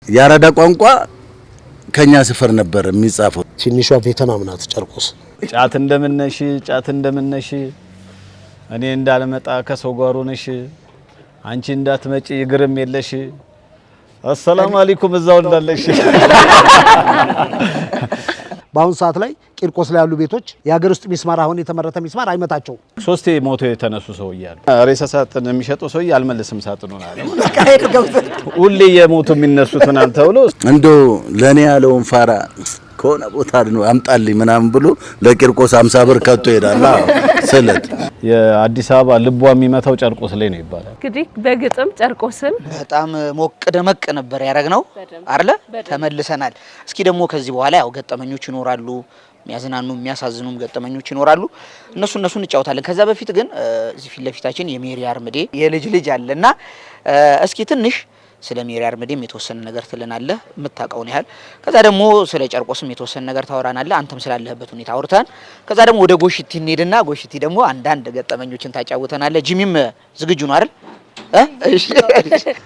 ያራዳ ቋንቋ ከኛ ሰፈር ነበር የሚጻፈው። ትንሿ ቬትናም ናት ጨርቆስ። ጫት እንደምነሽ እኔ እንዳልመጣ ከሰው ጋር ሆነሽ አንቺ እንዳትመጪ ይግርም የለሽ አሰላሙ አለይኩም እዛው እንዳለሽ። በአሁን ሰዓት ላይ ቂርቆስ ላይ ያሉ ቤቶች የሀገር ውስጥ ሚስማር አሁን የተመረተ ሚስማር አይመታቸው። ሶስቴ ሞቶ የተነሱ ሰው ይያሉ ሬሳ ሳጥን የሚሸጡ ሰው አልመልስም ሳጥኑን አለ። ሁሌ የሞቱ የሚነሱት ምናምን ተብሎ እንዶ ለኔ ያለውን ፋራ ከሆነ ቦታ ነው አምጣልኝ ምናምን ብሎ ለቂርቆስ 50 ብር ከቶ ይሄዳል። ስለት የአዲስ አበባ ልቧ የሚመታው ጨርቆስ ላይ ነው ይባላል። እንግዲህ በግጥም ጨርቆስን በጣም ሞቅ ደመቅ ነበር ያረግነው አይደለ? ተመልሰናል። እስኪ ደግሞ ከዚህ በኋላ ያው ገጠመኞች ይኖራሉ፣ የሚያዝናኑ የሚያሳዝኑም ገጠመኞች ይኖራሉ። እነሱን እንጫወታለን። ከዛ በፊት ግን እዚህ ፊት ለፊታችን የሜሪ አርምዴ የልጅ አለና እስኪ ትንሽ ስለ ሜሪ አርምዴም የተወሰነ ነገር ትለናለህ የምታውቀውን ያህል። ከዛ ደግሞ ስለ ጨርቆስም የተወሰነ ነገር ታወራናለህ አንተም ስላለህበት ሁኔታ አውርተን። ከዛ ደግሞ ወደ ጎሽቲ እንሄድና ጎሽቲ ደግሞ አንዳንድ ገጠመኞችን ታጫውተናለህ። ጂሚም ዝግጁ ነው አይደል? እሺ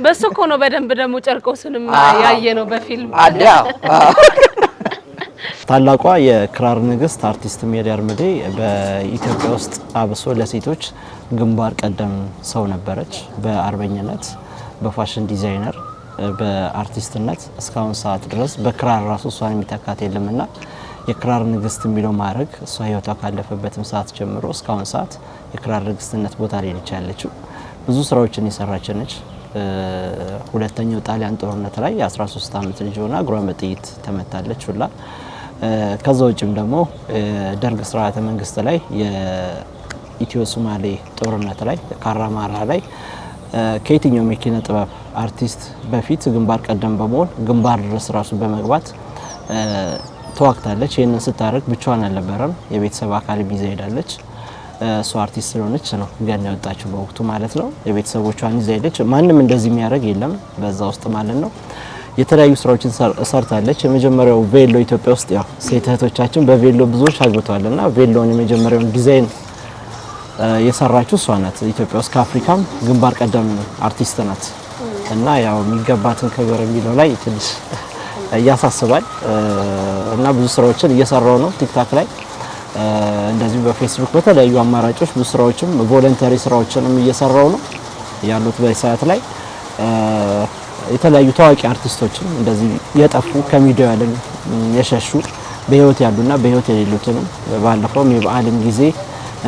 በሱ እኮ ነው በደንብ ደግሞ ጨርቆስንም ያየነው በፊልም አለ። ታላቋ የክራር ንግስት አርቲስት ሜሪ አርምዴ በኢትዮጵያ ውስጥ አብሶ ለሴቶች ግንባር ቀደም ሰው ነበረች። በአርበኝነት፣ በፋሽን ዲዛይነር፣ በአርቲስትነት እስካሁን ሰዓት ድረስ በክራር ራሱ እሷን የሚተካት የለምና የክራር ንግስት የሚለው ማዕረግ እሷ ህይወቷ ካለፈበትም ሰዓት ጀምሮ እስካሁን ሰዓት የክራር ንግስትነት ቦታ ላይ ነች ያለችው። ብዙ ስራዎችን የሰራች ነች። ሁለተኛው ጣሊያን ጦርነት ላይ የ13 ዓመት ልጅ ሆና እግሯን በጥይት ተመታለች ሁላ። ከዛ ውጭም ደግሞ ደርግ ስርዓተ መንግስት ላይ የኢትዮ ሶማሌ ጦርነት ላይ ካራማራ ላይ ከየትኛው የኪነ ጥበብ አርቲስት በፊት ግንባር ቀደም በመሆን ግንባር ድረስ ራሱ በመግባት ተዋክታለች። ይሄንን ስታደርግ ብቻዋን አልነበረም፣ የቤተሰብ አካል ይዛ ሄዳለች። እሷ አርቲስት ስለሆነች ነው ገና የወጣችው በወቅቱ ማለት ነው። የቤተሰቦቿን ይዛ ሄደች። ማንም እንደዚህ የሚያደርግ የለም በዛ ውስጥ ማለት ነው። የተለያዩ ስራዎችን ሰርታለች። የመጀመሪያው ቬሎ ኢትዮጵያ ውስጥ ያው ሴት እህቶቻችን በቬሎ ብዙዎች አግብተዋልና ቬሎን የመጀመሪያውን ዲዛይን የሰራችው እሷ ናት። ኢትዮጵያ ውስጥ ከአፍሪካም ግንባር ቀደም አርቲስት ናት እና ያው የሚገባትን ክብር የሚለው ላይ ትንሽ ያሳስባል እና ብዙ ስራዎችን እየሰራው ነው ቲክታክ ላይ እንደዚህ በፌስቡክ በተለያዩ አማራጮች ብዙ ስራዎችም ቮለንተሪ ስራዎችንም እየሰራው ነው ያሉት በሰዓት ላይ የተለያዩ ታዋቂ አርቲስቶችን እንደዚህ የጠፉ ከሚዲያው ያለን የሸሹ በህይወት ያሉና በህይወት የሌሉትን ባለፈው የበዓልም ጊዜ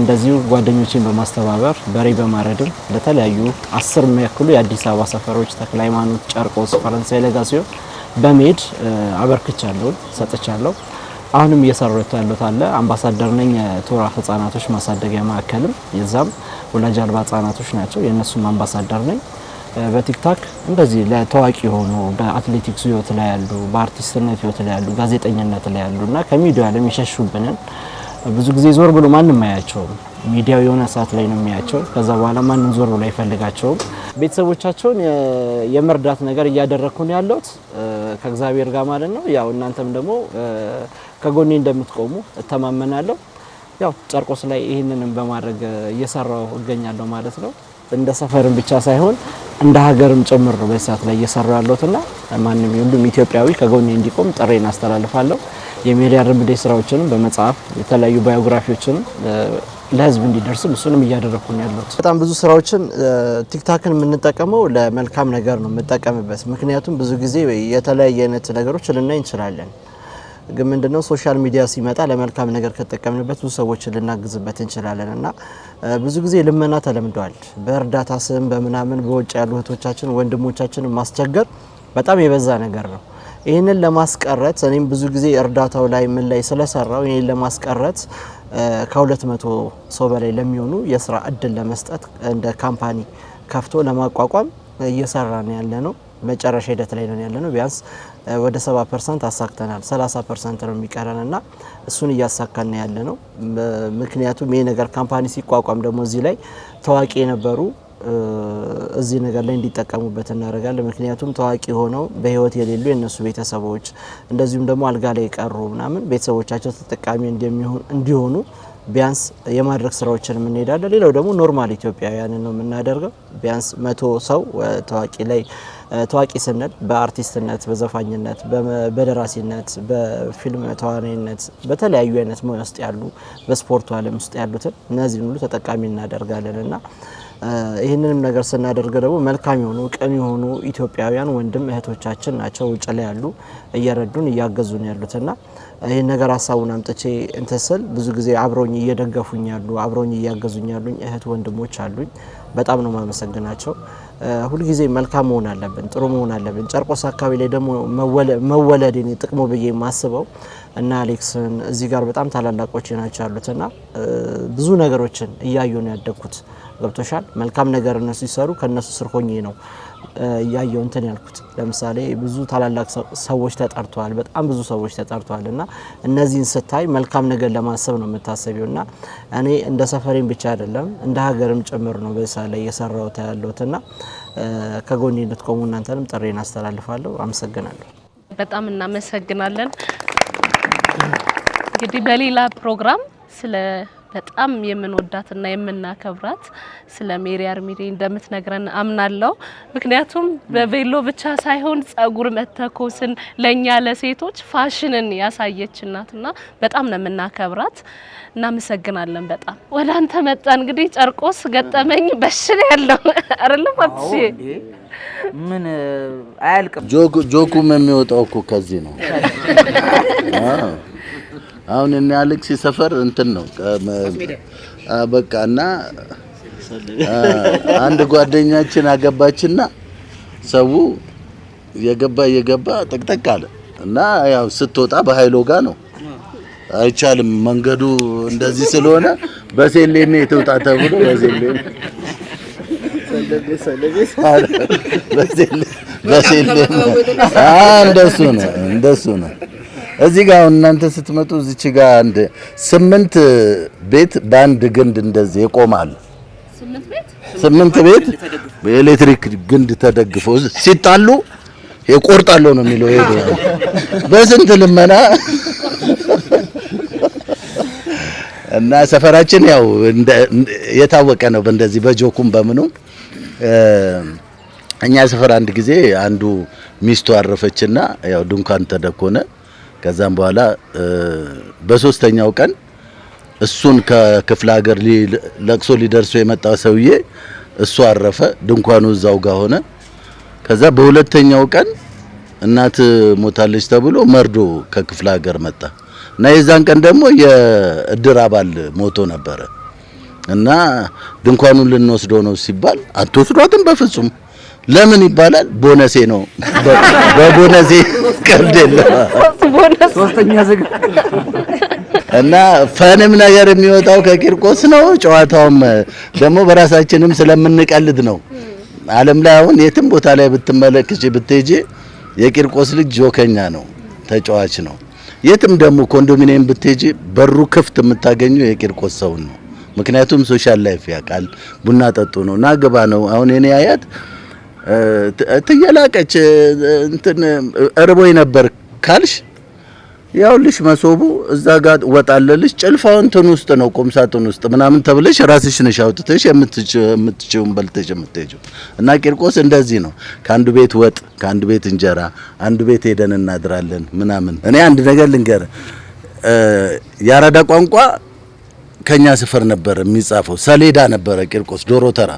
እንደዚሁ ጓደኞችን በማስተባበር በሬ በማረድም ለተለያዩ 10 የሚያክሉ የአዲስ አበባ ሰፈሮች ተክለ ሃይማኖት፣ ጨርቆስ፣ ፈረንሳይ ለጋሲዮን በመሄድ አበርክቻለሁ ሰጥቻለሁ። አሁንም እየሰራሁት ያለሁት አለ አምባሳደር ነኝ ቶራ ህፃናቶች ማሳደጊያ ማዕከልም የዛም ወላጅ አልባ ህፃናቶች ናቸው የነሱም አምባሳደር ነኝ። በቲክታክ እንደዚህ ለታዋቂ ሆኖ በአትሌቲክስ ህይወት ላይ ያሉ በአርቲስትነት ህይወት ላይ ያሉ ጋዜጠኝነት ላይ ያሉና ከሚዲያ ለሚሸሹብንን ብዙ ጊዜ ዞር ብሎ ማንም አያቸውም። ሚዲያው የሆነ ሰዓት ላይ ነው የሚያቸው። ከዛ በኋላ ማንም ዞር ብሎ አይፈልጋቸውም። ቤተሰቦቻቸውን የመርዳት ነገር እያደረኩ ነው ያለሁት ከእግዚአብሔር ጋር ማለት ነው። ያው እናንተም ደግሞ ከጎኔ እንደምትቆሙ እተማመናለሁ። ያው ጨርቆስ ላይ ይሄንንም በማድረግ እየሰራው እገኛለሁ ማለት ነው። እንደ ሰፈርም ብቻ ሳይሆን እንደ ሀገርም ጭምር ነው በሰዓት ላይ እየሰራው ያለሁትና ማንንም ሁሉም ኢትዮጵያዊ ከጎኔ እንዲቆም ጥሬን አስተላልፋለሁ። የሜሪ አርምዴ ስራዎችንም በመጽሐፍ የተለያዩ ባዮግራፊዎችን ለህዝብ እንዲደርስ እሱንም እያደረኩ ነው ያለሁት። በጣም ብዙ ስራዎችን ቲክታክን የምንጠቀመው ለመልካም ነገር ነው የምንጠቀምበት። ምክንያቱም ብዙ ጊዜ የተለያየ አይነት ነገሮች ልናይ እንችላለን። ግን ምንድነው ሶሻል ሚዲያ ሲመጣ ለመልካም ነገር ከተጠቀምንበት ብዙ ሰዎችን ልናግዝበት እንችላለን እና ብዙ ጊዜ ልመና ተለምዷል። በእርዳታ ስም በመናምን በውጭ ያሉ እህቶቻችን ወንድሞቻችንን ማስቸገር በጣም የበዛ ነገር ነው። ይሄንን ለማስቀረት እኔም ብዙ ጊዜ እርዳታው ላይ ምን ላይ ስለሰራው ይሄን ለማስቀረት ከ200 ሰው በላይ ለሚሆኑ የስራ እድል ለመስጠት እንደ ካምፓኒ ከፍቶ ለማቋቋም እየሰራን ያለ ነው። መጨረሻ ሂደት ላይ ነው ያለነው። ቢያንስ ወደ 70% አሳክተናል። 30% ነው የሚቀረንና እሱን እያሳካን ያለነው። ምክንያቱም ይሄ ነገር ካምፓኒ ሲቋቋም ደግሞ እዚህ ላይ ታዋቂ የነበሩ እዚህ ነገር ላይ እንዲጠቀሙበት እናደርጋለን። ምክንያቱም ታዋቂ ሆነው በህይወት የሌሉ የነሱ ቤተሰቦች እንደዚሁም ደግሞ አልጋ ላይ ቀሩ ምናምን ቤተሰቦቻቸው ተጠቃሚ እንዲሆኑ ቢያንስ የማድረግ ስራዎችን እንሄዳለን። ሌላው ደግሞ ኖርማል ኢትዮጵያውያንን ነው የምናደርገው። ቢያንስ 100 ሰው ታዋቂ ላይ ታዋቂ ስንል በአርቲስትነት፣ በዘፋኝነት፣ በደራሲነት፣ በፊልም ተዋናይነት በተለያዩ አይነት ሙያ ውስጥ ያሉ በስፖርቱ ዓለም ውስጥ ያሉትን እነዚህን ሁሉ ተጠቃሚ እናደርጋለንና ይህንንም ነገር ስናደርግ ደግሞ መልካም የሆኑ ቅን የሆኑ ኢትዮጵያውያን ወንድም እህቶቻችን ናቸው ውጭ ላይ ያሉ እየረዱን እያገዙን ያሉትና ይህን ነገር ሀሳቡን አምጥቼ እንተስል ብዙ ጊዜ አብሮኝ እየደገፉኝ ያሉ አብሮኝ እያገዙኝ ያሉኝ እህት ወንድሞች አሉኝ። በጣም ነው ማመሰግናቸው። ሁሉ ጊዜ መልካም መሆን አለብን፣ ጥሩ መሆን አለብን። ጨርቆስ አካባቢ ላይ ደግሞ መወለድን ጥቅሙ ብዬ ማስበው እና አሌክስን እዚህ ጋር በጣም ታላላቆች ናቸው ያሉትና ብዙ ነገሮችን እያዩ ነው ያደግኩት። ገብቶሻል? መልካም ነገር እነሱ ሲሰሩ ከነሱ ስር ሆኜ ነው እያየው እንትን ያልኩት። ለምሳሌ ብዙ ታላላቅ ሰዎች ተጠርተዋል፣ በጣም ብዙ ሰዎች ተጠርተዋል እና እነዚህን ስታይ መልካም ነገር ለማሰብ ነው የምታሰቢውና እኔ እንደ ሰፈሬን ብቻ አይደለም እንደ ሀገርም ጭምር ነው በዛ ላይ እየሰራሁት ያለሁትና ከጎኔ እንድትቆሙ እናንተንም ጥሬን አስተላልፋለሁ። አመሰግናለሁ። በጣም እናመሰግናለን። እንግዲህ በሌላ ፕሮግራም ስለ በጣም የምንወዳትና የምናከብራት ስለ ሜሪ አርሚዴ እንደምትነግረን አምናለሁ። ምክንያቱም በቬሎ ብቻ ሳይሆን ጸጉር መተኮስን ለኛ ለሴቶች ፋሽንን ያሳየች እናትና በጣም ነው የምናከብራት። እናመሰግናለን በጣም። ወደ አንተ መጣ እንግዲህ ጨርቆስ ገጠመኝ በሽል ያለው አይደለም አጥሲ ምን አያልቅም። ጆኩም የሚወጣው እኮ ከዚህ ነው። አሁን እኔ አሌክስ ሰፈር እንትን ነው በቃና አንድ ጓደኛችን አገባችና ሰው የገባ ጥቅጥቅ አለ እና ያው ስትወጣ በኃይሎ ጋር ነው አይቻልም መንገዱ እንደዚህ ስለሆነ በሴሌኔ ትውጣ ተብሎ በሴሌኔ እንደሱ ነው። እዚህ ጋር እናንተ ስትመጡ እዚች ጋር አንድ 8 ቤት በአንድ ግንድ እንደዚህ ይቆማል። 8 ቤት በኤሌክትሪክ ግንድ ተደግፎ ሲጣሉ ይቆርጣሉ ነው የሚለው። ይሄ በስንት ልመና እና ሰፈራችን ያው የታወቀ ነው በእንደዚህ በጆኩም በምኑ። እኛ ሰፈር አንድ ጊዜ አንዱ ሚስቱ አረፈችና ያው ድንኳን ተደኮነ። ከዛም በኋላ በሶስተኛው ቀን እሱን ከክፍለ ሀገር ለቅሶ ሊደርሱ የመጣው ሰውዬ እሱ አረፈ፣ ድንኳኑ እዛው ጋር ሆነ። ከዛ በሁለተኛው ቀን እናት ሞታለች ተብሎ መርዶ ከክፍለ ሀገር መጣ እና የዛን ቀን ደግሞ የእድር አባል ሞቶ ነበረ እና ድንኳኑን ልንወስደው ነው ሲባል አትወስዷትም በፍጹም። ለምን ይባላል? ቦነሴ ነው። በቦነሴ ቀልድ የለም። ሶስተኛ ዝግ እና ፈንም ነገር የሚወጣው ከቂርቆስ ነው። ጨዋታውም ደግሞ በራሳችንም ስለምንቀልድ ነው። ዓለም ላይ አሁን የትም ቦታ ላይ ብትመለከች ብትሄጂ የቂርቆስ ልጅ ጆከኛ ነው፣ ተጫዋች ነው። የትም ደግሞ ኮንዶሚኒየም ብትሄጂ በሩ ክፍት የምታገኘው የቂርቆስ ሰው ነው። ምክንያቱም ሶሻል ላይፍ ያውቃል። ቡና ጠጡ ነው፣ ናግባ ነው። አሁን የኔ አያት ትየላቀች እንትን እርቦኝ ነበር ካልሽ ያውልሽ መሶቡ እዛ ጋር ወጣለልሽ ጭልፋው እንትን ውስጥ ነው ቁም ሳጥን ውስጥ ምናምን ተብለሽ ራስሽ ነሽ አውጥተሽ የምትችውን በልተሽ የምትሄጂው። እና ቂርቆስ እንደዚህ ነው። ከአንዱ ቤት ወጥ ከአንዱ ቤት እንጀራ አንዱ ቤት ሄደን እናድራለን ምናምን። እኔ አንድ ነገር ልንገር፣ ያራዳ ቋንቋ ከኛ ሰፈር ነበር የሚጻፈው። ሰሌዳ ነበረ ቂርቆስ ዶሮ ተራ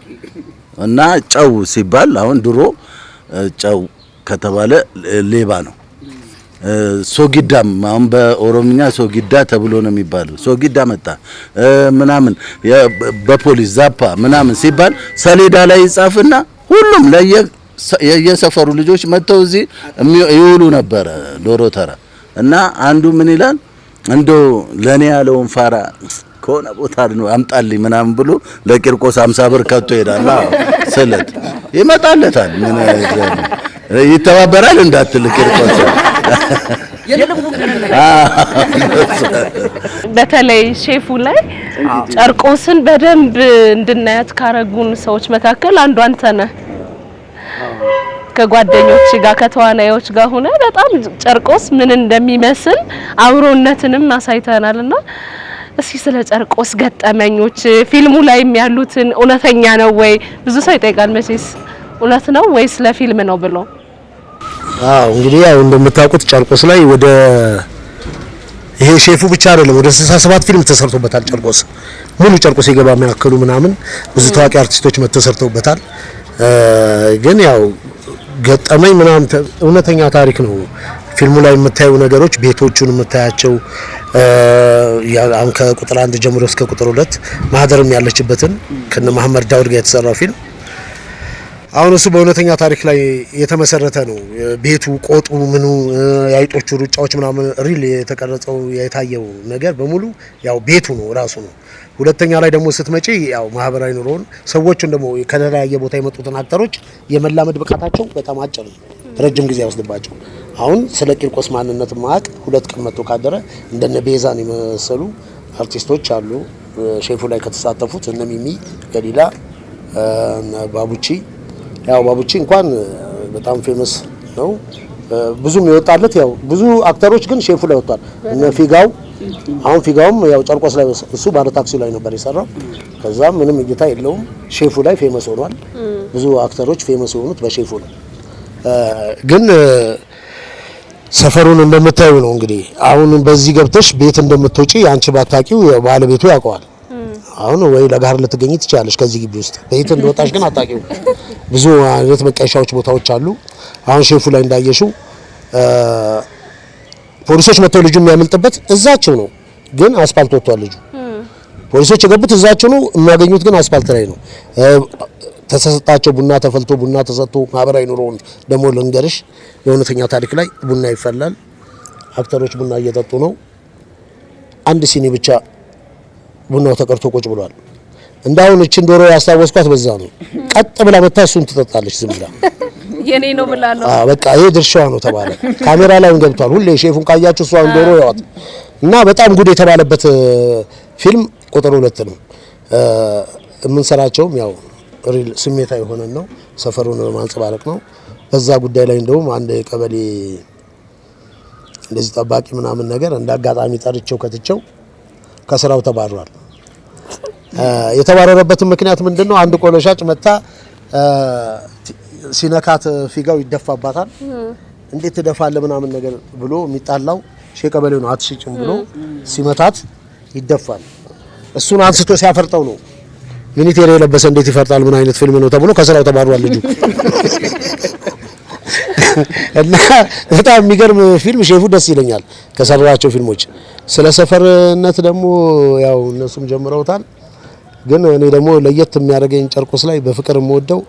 እና ጨው ሲባል አሁን ድሮ ጨው ከተባለ ሌባ ነው። ሶጊዳም አሁን በኦሮምኛ ሶጊዳ ተብሎ ነው የሚባለው። ሶጊዳ መጣ ምናምን በፖሊስ ዛፓ ምናምን ሲባል ሰሌዳ ላይ ይጻፍና ሁሉም የየሰፈሩ ልጆች መጥተው እዚህ ይውሉ ነበረ ዶሮ ተራ። እና አንዱ ምን ይላል እንደው ለኔ ያለውን ፋራ ከሆነ ቦታ ነው አምጣልኝ ምናምን ብሎ ለቂርቆስ 50 ብር ከቶ ይሄዳል። ስለት ይመጣለታል። ምን ይተባበራል እንዳትል ቂርቆስ በተለይ ሼፉ ላይ ጨርቆስን በደንብ እንድናያት ካረጉን ሰዎች መካከል አንዱ አንተ ነህ። ከጓደኞች ጋር ከተዋናዮች ጋር ሆነ በጣም ጨርቆስ ምን እንደሚመስል አብሮነትንም አሳይተናልና እስኪ ስለ ጨርቆስ ገጠመኞች ፊልሙ ላይም ያሉትን እውነተኛ ነው ወይ? ብዙ ሰው ይጠይቃል መቼስ እውነት ነው ወይስ ለፊልም ነው ብሎ። አዎ እንግዲህ ያው እንደምታውቁት ጨርቆስ ላይ ወደ ይሄ ሼፉ ብቻ አይደለም ወደ 67 ፊልም ተሰርቶበታል። ጨርቆስ ሙሉ ጨርቆስ የገባ የሚያክሉ ምናምን ብዙ ታዋቂ አርቲስቶች ተሰርተውበታል። ግን ያው ገጠመኝ ምናምን እውነተኛ ታሪክ ነው። ፊልሙ ላይ የምታዩ ነገሮች ቤቶቹን የምታያቸው አሁን ከቁጥር 1 ጀምሮ እስከ ቁጥር 2 ማህደርም ያለችበትን ከነ መሐመድ ዳውድ ጋር የተሰራው ፊልም አሁን እሱ በእውነተኛ ታሪክ ላይ የተመሰረተ ነው። ቤቱ፣ ቆጡ፣ ምኑ፣ የአይጦቹ ሩጫዎች ምናምን ሪል የተቀረጸው የታየው ነገር በሙሉ ያው ቤቱ ነው ራሱ ነው። ሁለተኛ ላይ ደግሞ ስትመጪ ያው ማህበራዊ ኑሮውን ሰዎቹን ደግሞ ከተለያየ ቦታ የመጡትን አክተሮች የመላመድ ብቃታቸው በጣም አጭር ነው። ረጅም ጊዜ ያወስድባቸው። አሁን ስለ ቂርቆስ ማንነት ማቅ 2 ቀን መጥቶ ካደረ እንደነ ቤዛን የመሰሉ አርቲስቶች አሉ። ሼፉ ላይ ከተሳተፉት እነ ሚሚ ገሊላ፣ ባቡቺ ያው ባቡቺ እንኳን በጣም ፌመስ ነው። ብዙም ይወጣለት ያው ብዙ አክተሮች ግን ሼፉ ላይ ወጣል። እነ ፊጋው አሁን ፊጋውም ያው ጨርቆስ ላይ እሱ ባለ ታክሲ ላይ ነበር የሰራው። ከዛም ምንም እይታ የለውም ሼፉ ላይ ፌመስ ሆኗል። ብዙ አክተሮች ፌመስ የሆኑት በሼፉ ነው። ግን ሰፈሩን እንደምታዩ ነው እንግዲህ አሁን በዚህ ገብተሽ ቤት እንደምትወጪ አንቺ ባታቂው ባለቤቱ ያውቀዋል። አሁን ወይ ለጋር ልትገኝ ትችላለሽ ከዚህ ግቢ ውስጥ ቤት እንደወጣሽ ግን አታቂው። ብዙ አይነት መቀሻዎች ቦታዎች አሉ። አሁን ሼፉ ላይ እንዳየሽው ፖሊሶች መጥተው ልጁ የሚያመልጥበት እዛቸው ነው፣ ግን አስፋልት ወጥቷል ልጁ። ፖሊሶች የገቡት እዛቸው ነው፣ የሚያገኙት ግን አስፋልት ላይ ነው። ተሰጣቸው ቡና ተፈልቶ ቡና ተሰጥቶ ማህበራዊ ኑሮውን ደግሞ ልንገርሽ የእውነተኛ ታሪክ ላይ ቡና ይፈላል። አክተሮች ቡና እየጠጡ ነው። አንድ ሲኒ ብቻ ቡናው ተቀርቶ ቁጭ ብሏል። እንዳሁን እቺን ዶሮ ያስታወስኳት በዛ ነው። ቀጥ ብላ መታ እሱን ትጠጣለች ዝም ብላ። የኔ ነው ብላ ነው። በቃ ይሄ ድርሻዋ ነው ተባለ። ካሜራ ላይ ገብቷል። ሁሌ ሼፉን ካያችሁ እሷን ዶሮ ያዋት እና በጣም ጉድ የተባለበት ፊልም ቁጥር 2 ነው። የምንሰራቸውም ያው ሪል ስሜታዊ ሆነን ነው፣ ሰፈሩን ማንጸባረቅ ነው። በዛ ጉዳይ ላይ እንደውም አንድ ቀበሌ እንደዚህ ጠባቂ ምናምን ነገር እንዳጋጣሚ ጠርቼው ከትቼው ከስራው ተባሯል። የተባረረበትን ምክንያት ምንድነው? አንድ ቆሎ ሻጭ መታ ሲነካት ፊጋው ይደፋባታል። እንዴት ትደፋለ ምናምን ነገር ብሎ የሚጣላው ሸቀበሌው ነው። አትሽጭም ብሎ ሲመታት ይደፋል። እሱን አንስቶ ሲያፈርጠው ነው ሚኒቴር የለበሰ እንዴት ይፈርጣል ምን አይነት ፊልም ነው ተብሎ ከስራው ተባሯል ልጁ። እና በጣም የሚገርም ፊልም ሼፉ ደስ ይለኛል ከሰራቸው ፊልሞች። ስለ ሰፈርነት ደግሞ ያው እነሱም ጀምረውታል። ግን እኔ ደግሞ ለየት የሚያደርገኝ ጨርቆስ ላይ በፍቅር የምወደው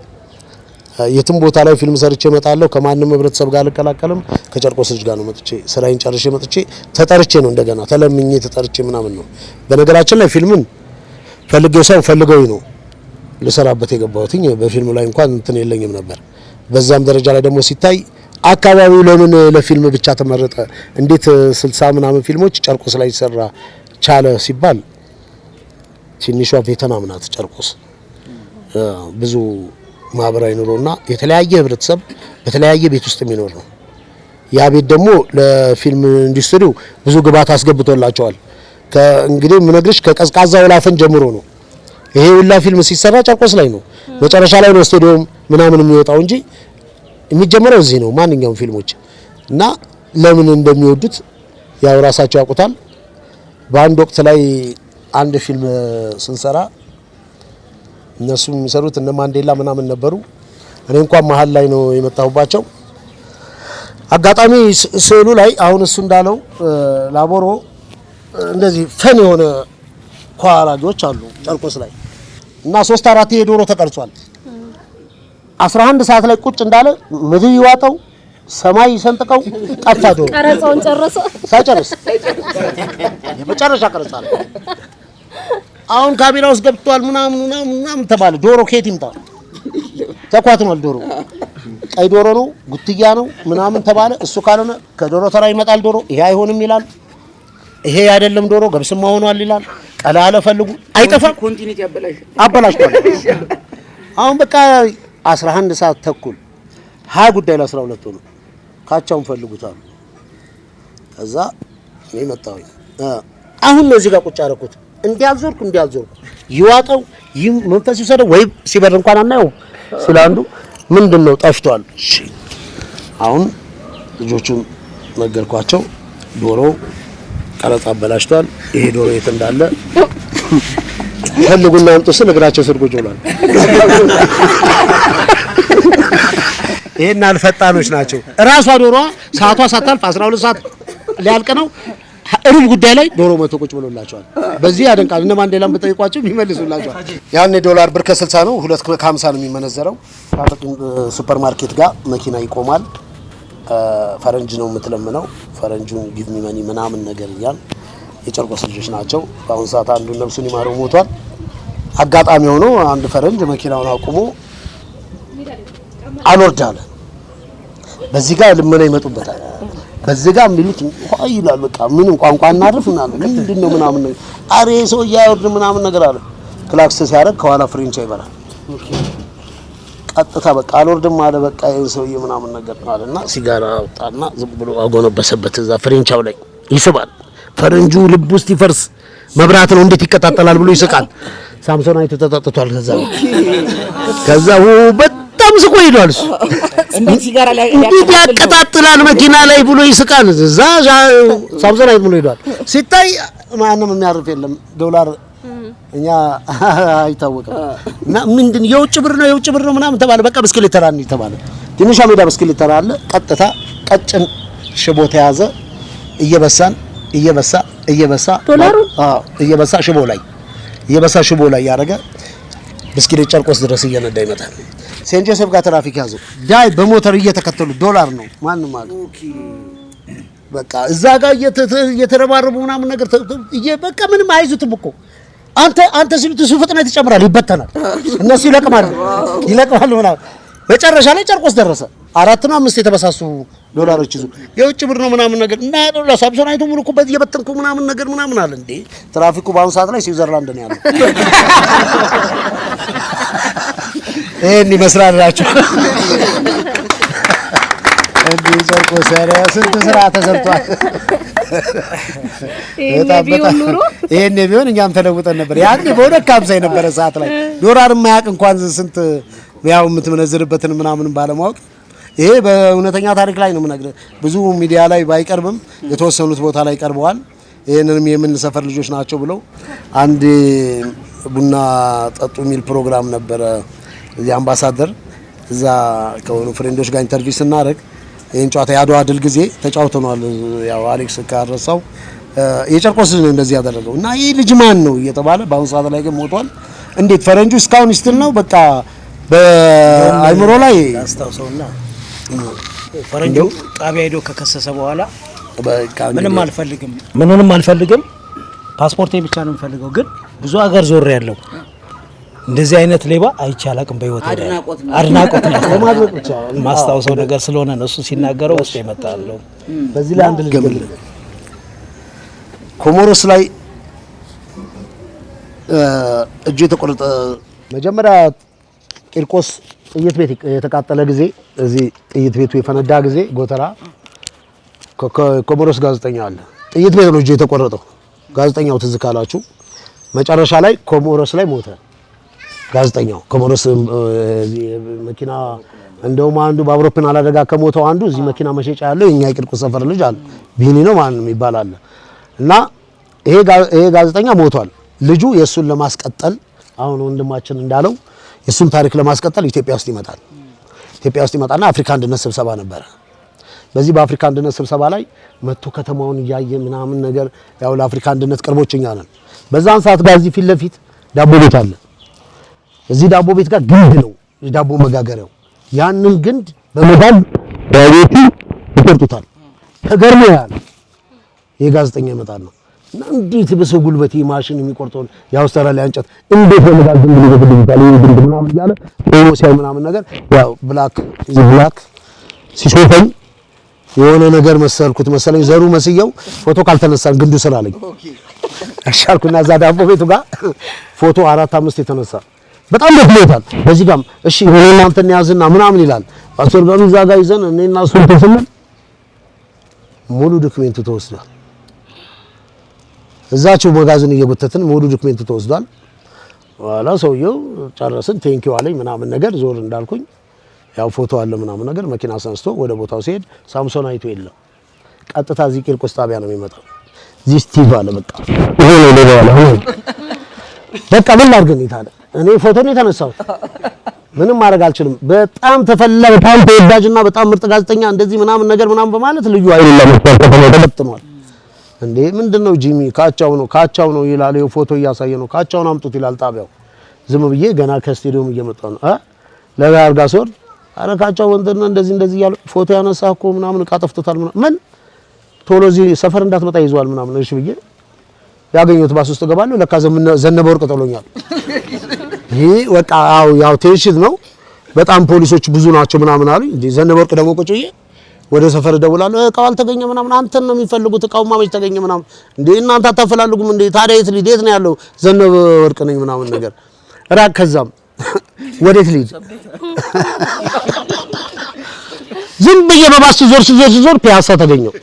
የትም ቦታ ላይ ፊልም ሰርቼ እመጣለሁ። ከማንም ህብረተሰብ ጋር አልቀላቀልም። ከጨርቆስ ልጅ ጋር ነው መጥቼ ስራዬን ጨርሼ መጥቼ ተጠርቼ ነው እንደገና ተለምኜ ተጠርቼ ምናምን ነው። በነገራችን ላይ ፊልምን ፈልጌው ሰው ፈልገውኝ ነው ልሰራበት የገባሁት። በፊልሙ ላይ እንኳን እንትን የለኝም ነበር። በዛም ደረጃ ላይ ደግሞ ሲታይ አካባቢው ለምን ለፊልም ብቻ ተመረጠ? እንዴት 60 ምናምን ፊልሞች ጨርቆስ ላይ ይሰራ ቻለ ሲባል ትንሿ ቬትናም ናት ጨርቆስ። ብዙ ማህበራዊ ኑሮና የተለያየ ህብረተሰብ በተለያየ ቤት ውስጥ የሚኖር ነው። ያ ቤት ደግሞ ለፊልም ኢንዱስትሪው ብዙ ግብዓት አስገብቶላቸዋል። እንግዲህ ምነግርሽ ከቀዝቃዛው ወላፈን ጀምሮ ነው ይሄ ሁላ ፊልም ሲሰራ ጨርቆስ ላይ ነው። መጨረሻ ላይ ነው ስቱዲዮም ምናምን የሚወጣው እንጂ የሚጀምረው እዚህ ነው ማንኛውም ፊልሞች። እና ለምን እንደሚወዱት ያው ራሳቸው ያውቁታል። በአንድ ወቅት ላይ አንድ ፊልም ስንሰራ እነሱ የሚሰሩት እነ ማንዴላ ምናምን ነበሩ። እኔ እንኳን መሀል ላይ ነው የመጣሁባቸው። አጋጣሚ ስዕሉ ላይ አሁን እሱ እንዳለው ላቦሮ እንደዚህ ፈን የሆነ ኳራጆች አሉ ጨርቆስ ላይ እና 3-4 የዶሮ ተቀርጿል። 11 ሰዓት ላይ ቁጭ እንዳለ ምድር ይዋጠው ሰማይ ሰንጥቀው ጠፋ ዶሮ። ቀረጻውን ጨረሰ ሳይጨርስ የመጨረሻ ቀረጻ። አሁን ካሜራ ውስጥ ገብቷል ምናምን ተባለ። ዶሮ ከየት ይምጣ? ተኳትኗል ዶሮ። ቀይ ዶሮ ነው ጉትያ ነው ምናምን ተባለ። እሱ ካልሆነ ከዶሮ ተራ ይመጣል ዶሮ። ይሄ አይሆንም ይላል። ይሄ አይደለም ዶሮ ገብስማ ሆኗል ይላል። ቀላለ ፈልጉ አይጠፋም። ኮንቲኒቲ አበላሽቷል። አሁን በቃ 11 ሰዓት ተኩል 20 ጉዳይ ለ12 ነው። ካቻውን ፈልጉታል። ከዛ እኔ መጣሁኝ። አሁን ነው እዚህ ጋር ቁጭ አደረኩት። እንዲያዞርኩ ይዋጠው መንፈስ ይሰደው ወይ ሲበር እንኳን አናየው ስላንዱ ምንድነው ጠፍቷል። እሺ አሁን ልጆቹን ነገርኳቸው። ዶሮ ቀረጻ አበላሽቷል። ይሄ ዶሮ የት እንዳለ ፈልጉና አምጡ ስል እግራቸው ስር ቁጭ ብሏል። ይሄን አልፈጣኖች ናቸው። ራሷ ዶሮዋ ሰዓቷ ሳታልፍ 12 ሰዓት ሊያልቅ ነው ሩብ ጉዳይ ላይ ዶሮ መቶ ቁጭ ብሎላቸዋል። በዚህ ያደንቃል። እነ ማንዴላም በጠይቋቸው ይመልሱላቸዋል። ያኔ ዶላር ብር ከ60 ነው 250 ነው የሚመነዘረው። ሱፐር ማርኬት ጋር መኪና ይቆማል። ፈረንጅ ነው የምትለምነው። ፈረንጁን ጊቭ ሚ መኒ ምናምን ነገር እያል የጨርቆስ ልጆች ናቸው። በአሁን ሰዓት አንዱ ነፍሱን ይማረው ሞቷል። አጋጣሚ ሆኖ አንድ ፈረንጅ መኪናውን አቁሞ አልወርዳለ። በዚህ ጋር ልመና ይመጡበታል። በዚህ ጋር የሚሉት ይላል። በቃ ምንም ቋንቋ እናርፍ ምንድነው ምናምን ነገር አሬ ሰው ያወርድ ምናምን ነገር አለ። ክላክስ ሲያደርግ ከኋላ ፍሬንቻ ይበራል። ቀጥታ በቃ አልወርድም አለ። በቃ ይሄን ሰውዬ ምናምን ነገር አለና ሲጋራ አውጣና ዝም ብሎ አጎነበሰበት። እዛ ፍሬንቻው ላይ ይስባል። ፈረንጁ ልብ ውስጥ ይፈርስ። መብራት ነው እንዴት ይቀጣጠላል ብሎ ይስቃል። ሳምሶን አይቶ ተጣጥቷል። ከዛ በጣም ስቆ ሄዷል። እሱ እንዴት ሲጋራ ላይ ያቀጣጥላል መኪና ላይ ብሎ ይስቃል። እዛ ሳምሶን አይቶ ብሎ ሄዷል። ሲታይ ማንም የሚያርፍ የለም። ዶላር እኛ አይታወቅም። እና ምንድን የውጭ ብር ነው ምናምን ተባለ። በቃ ብስክሌት ተራ ነው ተባለ። ትንሿ ሜዳ ብስክሌት ተራ አለ። ቀጥታ ቀጭን ሽቦ ተያዘ። እየበሳ ዶላሩ እየበሳ ሽቦ ላይ ያረገ ብስክሌት ጨርቆስ ድረስ እየነዳ ይመጣል። ሴንት ጆሴፍ ጋር ትራፊክ ያዘው። ዳይ በሞተር እየተከተሉ ዶላር ነው ማንም አለ። በቃ እዛ ጋር እየተረባረቡ ምናምን ነገር በቃ ምንም አይዙትም እኮ አንተ ሲሉት እሱ ፍጥነት ይጨምራል፣ ይበተናል። እነሱ ይለቅማሉ ምናምን። መጨረሻ ላይ ጨርቆስ ደረሰ። 4 ነው 5 የተበሳሱ ዶላሮች ይዙ የውጭ ብር ነው ምናምን ነገር እና ዶላር ሳምሶን አይቶ ሙሉኩበት እየበተንኩ ምናምን ነገር ምናምን አለ። እንዴ ትራፊኩ በአሁኑ ሰዓት ላይ ስዊዘርላንድ ነው ያለው። ይሄን ይመስላልላችሁ። እንዴ ጨርቆስ ስንት ስራ ተሰርቷል። ይሄን ቢሆን እኛም ተለውጠን ነበር። ያኔ በሁለት ካምሳ የነበረ ሰዓት ላይ ዶላር የማያውቅ እንኳን ስንት ያው የምትመነዝርበትን ምናምን ባለማወቅ ይሄ በእውነተኛ ታሪክ ላይ ነው የምነግርህ። ብዙ ሚዲያ ላይ ባይቀርብም የተወሰኑት ቦታ ላይ ቀርበዋል። ይሄንንም የምን ሰፈር ልጆች ናቸው ብለው አንድ ቡና ጠጡ የሚል ፕሮግራም ነበረ እዚህ አምባሳደር። እዛ ከሆኑ ፍሬንዶች ጋር ኢንተርቪው ስናደርግ ይሄን ጨዋታ ያድዋ ድል ጊዜ ተጫውተናል። ያው አሌክስ ካረሳው የጨርቆስ ነው እንደዚህ ያደረገው እና ይሄ ልጅ ማን ነው እየተባለ በአሁኑ ሰዓት ላይ ግን ሞቷል። እንዴት ፈረንጁ እስካሁን ይስትል ነው በቃ በአይምሮ ላይ አስተውሰውና ፈረንጁ ጣቢያ ሄዶ ከከሰሰ በኋላ ምንም አልፈልግም ፓስፖርቴ ብቻ ነው የምፈልገው። ግን ብዙ ሀገር ዞር ያለው እንደዚህ አይነት ሌባ አይቻላቅም በህይወት አድናቆት ነው ለማድረግ ብቻ ማስታውሰው ነገር ስለሆነ ነው እሱ ሲናገረው ውስጥ ይመጣለው። በዚህ ላይ አንድ ልጅ ኮሞሮስ ላይ እጁ የተቆረጠ መጀመሪያ ቂርቆስ ጥይት ቤት የተቃጠለ ጊዜ እዚህ ጥይት ቤቱ የፈነዳ ጊዜ ጎተራ ኮሞሮስ ጋዜጠኛ አለ። ጥይት ቤት ነው እጁ የተቆረጠው። ጋዜጠኛው ትዝ ካላችሁ መጨረሻ ላይ ኮሞሮስ ላይ ሞተ። ጋዜጠኛው ኮሞሮስ መኪና እንደውም አንዱ በአውሮፕላን አደጋ ከሞተው አንዱ እዚህ መኪና መሸጫ ያለው የኛ የቂርቆስ ሰፈር ልጅ አለ። ቢኒ ነው ማንም ይባላል። እና ይሄ ጋዜጠኛ ሞቷል። ልጁ የሱን ለማስቀጠል አሁን ወንድማችን እንዳለው የሱን ታሪክ ለማስቀጠል ኢትዮጵያ ውስጥ ይመጣል። ኢትዮጵያ ውስጥ ይመጣና አፍሪካ አንድነት ስብሰባ ነበረ። በዚህ በአፍሪካ አንድነት ስብሰባ ላይ መጥቶ ከተማውን እያየ ምናምን ነገር ያው ለአፍሪካ አንድነት ቅርቦች እኛ ነን። በዛን ሰዓት ጋር እዚህ ፊት ለፊት ዳቦ ቤት አለ። እዚህ ዳቦ ቤት ጋር ግንድ ነው የዳቦ መጋገሪያው። ያንን ግንድ በመጋዝ በቤቱ ይቆርጡታል። ተገርሞ ያለ የጋዜጠኛ ይመጣል ነው እና እንዴት በሰው ጉልበት ማሽን የሚቆርጠውን የአውስትራሊያ እንጨት እንዴት በመጋዝ ግንድ ይገድልታል ግንድ ምናምን እያለ ሲያይ ምናምን ነገር ያው ብላክ ሲሾፈኝ የሆነ ነገር መሰልኩት መሰለኝ ዘሩ መስየው ፎቶ ካልተነሳን ግንዱ ስላለኝ አሻልኩና እዛ ዳቦ ቤቱ ጋር ፎቶ 4-5 የተነሳ በጣም ደክሞታል። በዚህ ጋር እሺ ሆነና አንተን ያዝና ምናምን ይላል። ፓስፖርት ጋር እዛ ጋር ይዘን እኔና እሱ ተሰመን ሙሉ ዶክመንቱ ተወስዷል። እዛቸው መጋዘን እየጎተትን ሙሉ ዶክሜንቱ ተወስዷል። በኋላ ሰውየው ጨረስን ቴንኪው አለኝ ምናምን ነገር ዞር እንዳልኩኝ ያው ፎቶ አለ ምናምን ነገር መኪና አስነስቶ ወደ ቦታው ሲሄድ ሳምሶን አይቶ የለም ቀጥታ እዚህ ቂርቆስ ጣቢያ ነው የሚመጣው። እዚህ ስቲቭ አለ በቃ ይሄ ነው ሌላ አለ በቃ ምን ላድርግ ነው ታለ እኔ ፎቶ ነው የተነሳሁት ምንም ማድረግ አልችልም። በጣም ተፈለገ በጣም ተወዳጅና በጣም ምርጥ ጋዜጠኛ እንደዚህ ምናምን ነገር ምናምን በማለት ልዩ አይደለም ተበጥኗል። እንዴ ምንድነው ጂሚ ካቻው ነው ይላል። ይኸው ፎቶ እያሳየ ነው ካቻውን አምጡት ይላል ጣቢያው። ዝም ብዬ ገና ከስቴዲየም እየመጣሁ ነው ለጋርጋ ሶር አረ ካቻው ወንድና እንደዚህ ያለው ፎቶ ያነሳኮ ምናምን ዕቃ ጠፍቶታል ምን ቶሎ እዚህ ሰፈር እንዳትመጣ ይዟል ምናምን እሺ ብዬ ያገኘሁት ባስ ውስጥ ገባለሁ። ለካ ዘነበ ወርቅ ጥሎኛል። ይሄ ወጣ ያው ቴንሽን ነው በጣም ፖሊሶች ብዙ ናቸው ምናምን አሉ። እንዴ ዘነበ ወርቅ ደግሞ ቁጭ ብዬ ወደ ሰፈር ደውላለሁ ዕቃው አልተገኘ ምናምን አንተን ነው የሚፈልጉት ዕቃው ማመች ተገኘ ምናምን እንዴ እናንተ አታፈላልጉም እንዴ ታዲያ የት ልሂድ የት ነው ያለው ዘነበ ወርቅ ነኝ ምናምን ነገር ራቅ ከዛም ወዴት ልሂድ ዝም ብዬ በባስ ዞር ፒያሳ ተገኘው።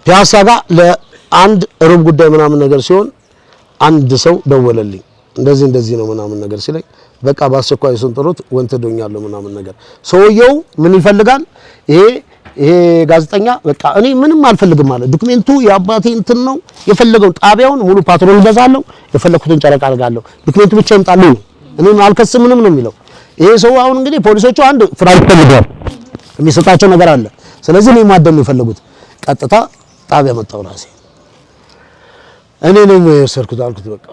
ፒያሳ ጋር ለአንድ ሩብ ጉዳይ ምናምን ነገር ሲሆን አንድ ሰው ደወለልኝ እንደዚህ ነው ምናምን ነገር ሲለኝ በቃ በአስቸኳይ ስንጥሩት ወንተዶኛለሁ ምናምን ነገር ሰውየው ምን ይፈልጋል ይሄ ጋዜጠኛ በቃ እኔ ምንም አልፈልግም ማለት ዶክመንቱ የአባቴ እንትን ነው የፈለገው ጣቢያውን ሙሉ ፓትሮል ገዛለሁ የፈለኩትን ጨረቃ አድርጋለሁ ዶክመንቱ ብቻ ይምጣልኝ እኔ አልከስም ምንም ነው የሚለው ይሄ ሰው። አሁን እንግዲህ ፖሊሶቹ አንድ ፍራንክ ፈልገዋል የሚሰጣቸው ነገር አለ። ስለዚህ እኔ ማደም ነው የፈለጉት። ቀጥታ ጣቢያ መጣው ራሴ እኔ ነው የወሰድኩት አልኩት በቃ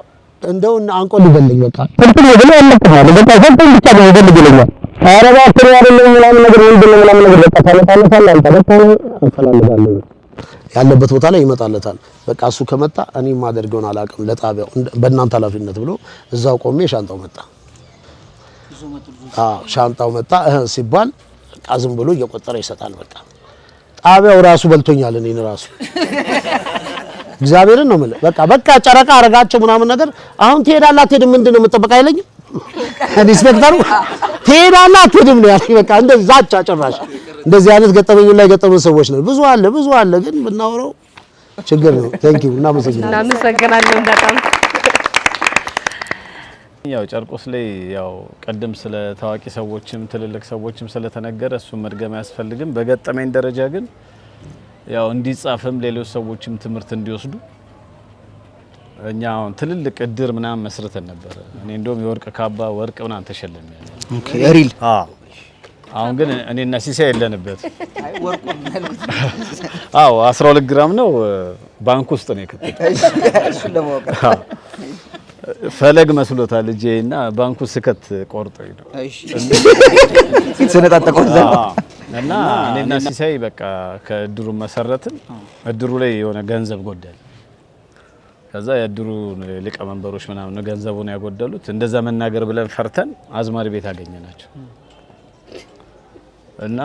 እንደው አንቆ ሊገለኝ በቃ እንትን ነው ያለቀው በቃ ሰንተን ብቻ ነው ይገለኛል። አረባ ፍሬ አይደለም ምናምን ነገር ምናምን ነገር በቃ ታለታለታል አንተበታው እንፈላለጋለን ያለበት ቦታ ላይ ይመጣለታል። በቃ እሱ ከመጣ እኔ ማደርገውን አላውቅም ለጣቢያው በእናንተ ኃላፊነት ብሎ እዛው ቆሜ ሻንጣው መጣ። ሻንጣው መጣ ሲባል በቃ ዝም ብሎ እየቆጠረ ይሰጣል። በቃ ጣቢያው ራሱ በልቶኛል እኔን ራሱ እግዚአብሔርን ነው ማለት በቃ ጨረቃ አረጋቸው ምናምን ነገር አሁን ትሄዳለህ አትሄድም ምንድነው የምጠበቅ አይለኝም ኢንስፔክተሩ ትሄዳለህ አትሄድም ነው ያለኝ። በቃ እንደዛ ዛቻ ጭራሽ እንደዚህ አይነት ገጠመኝ ላይ ገጠመን ሰዎች ነው ብዙ አለ ግን ብናወራው ችግር ነው። ቴንኪው እናመሰግናለን በጣም ያው ጨርቆስ ላይ ያው ቀደም ስለ ታዋቂ ሰዎችም ትልልቅ ሰዎችም ስለተነገረ እሱ መድገም አያስፈልግም። በገጠመኝ ደረጃ ግን ያው እንዲጻፍም ሌሎች ሰዎችም ትምህርት እንዲወስዱ እኛ አሁን ትልልቅ እድር ምናምን መስርተን ነበር። እኔ እንደውም የወርቅ ካባ ወርቅ ምናምን ተሸልሜያለሁ። ኦኬ ሪል አሁን ግን እኔና ሲሳይ የለንበት። አዎ 12 ግራም ነው ባንክ ውስጥ ነው የከተተው። እሱ ለማወቅ ፈለግ መስሎታል እጄና ባንኩ ስከት ቆርጦኝ ነው። እሺ ሲሰነጣጠቀው እና እኔና ሲሳይ በቃ ከእድሩ መሰረትን። እድሩ ላይ የሆነ ገንዘብ ጎደል። ከዛ የእድሩ ሊቀመንበሮች ምናምን ገንዘቡን ያጎደሉት እንደዛ መናገር ብለን ፈርተን አዝማሪ ቤት አገኘናቸው። እና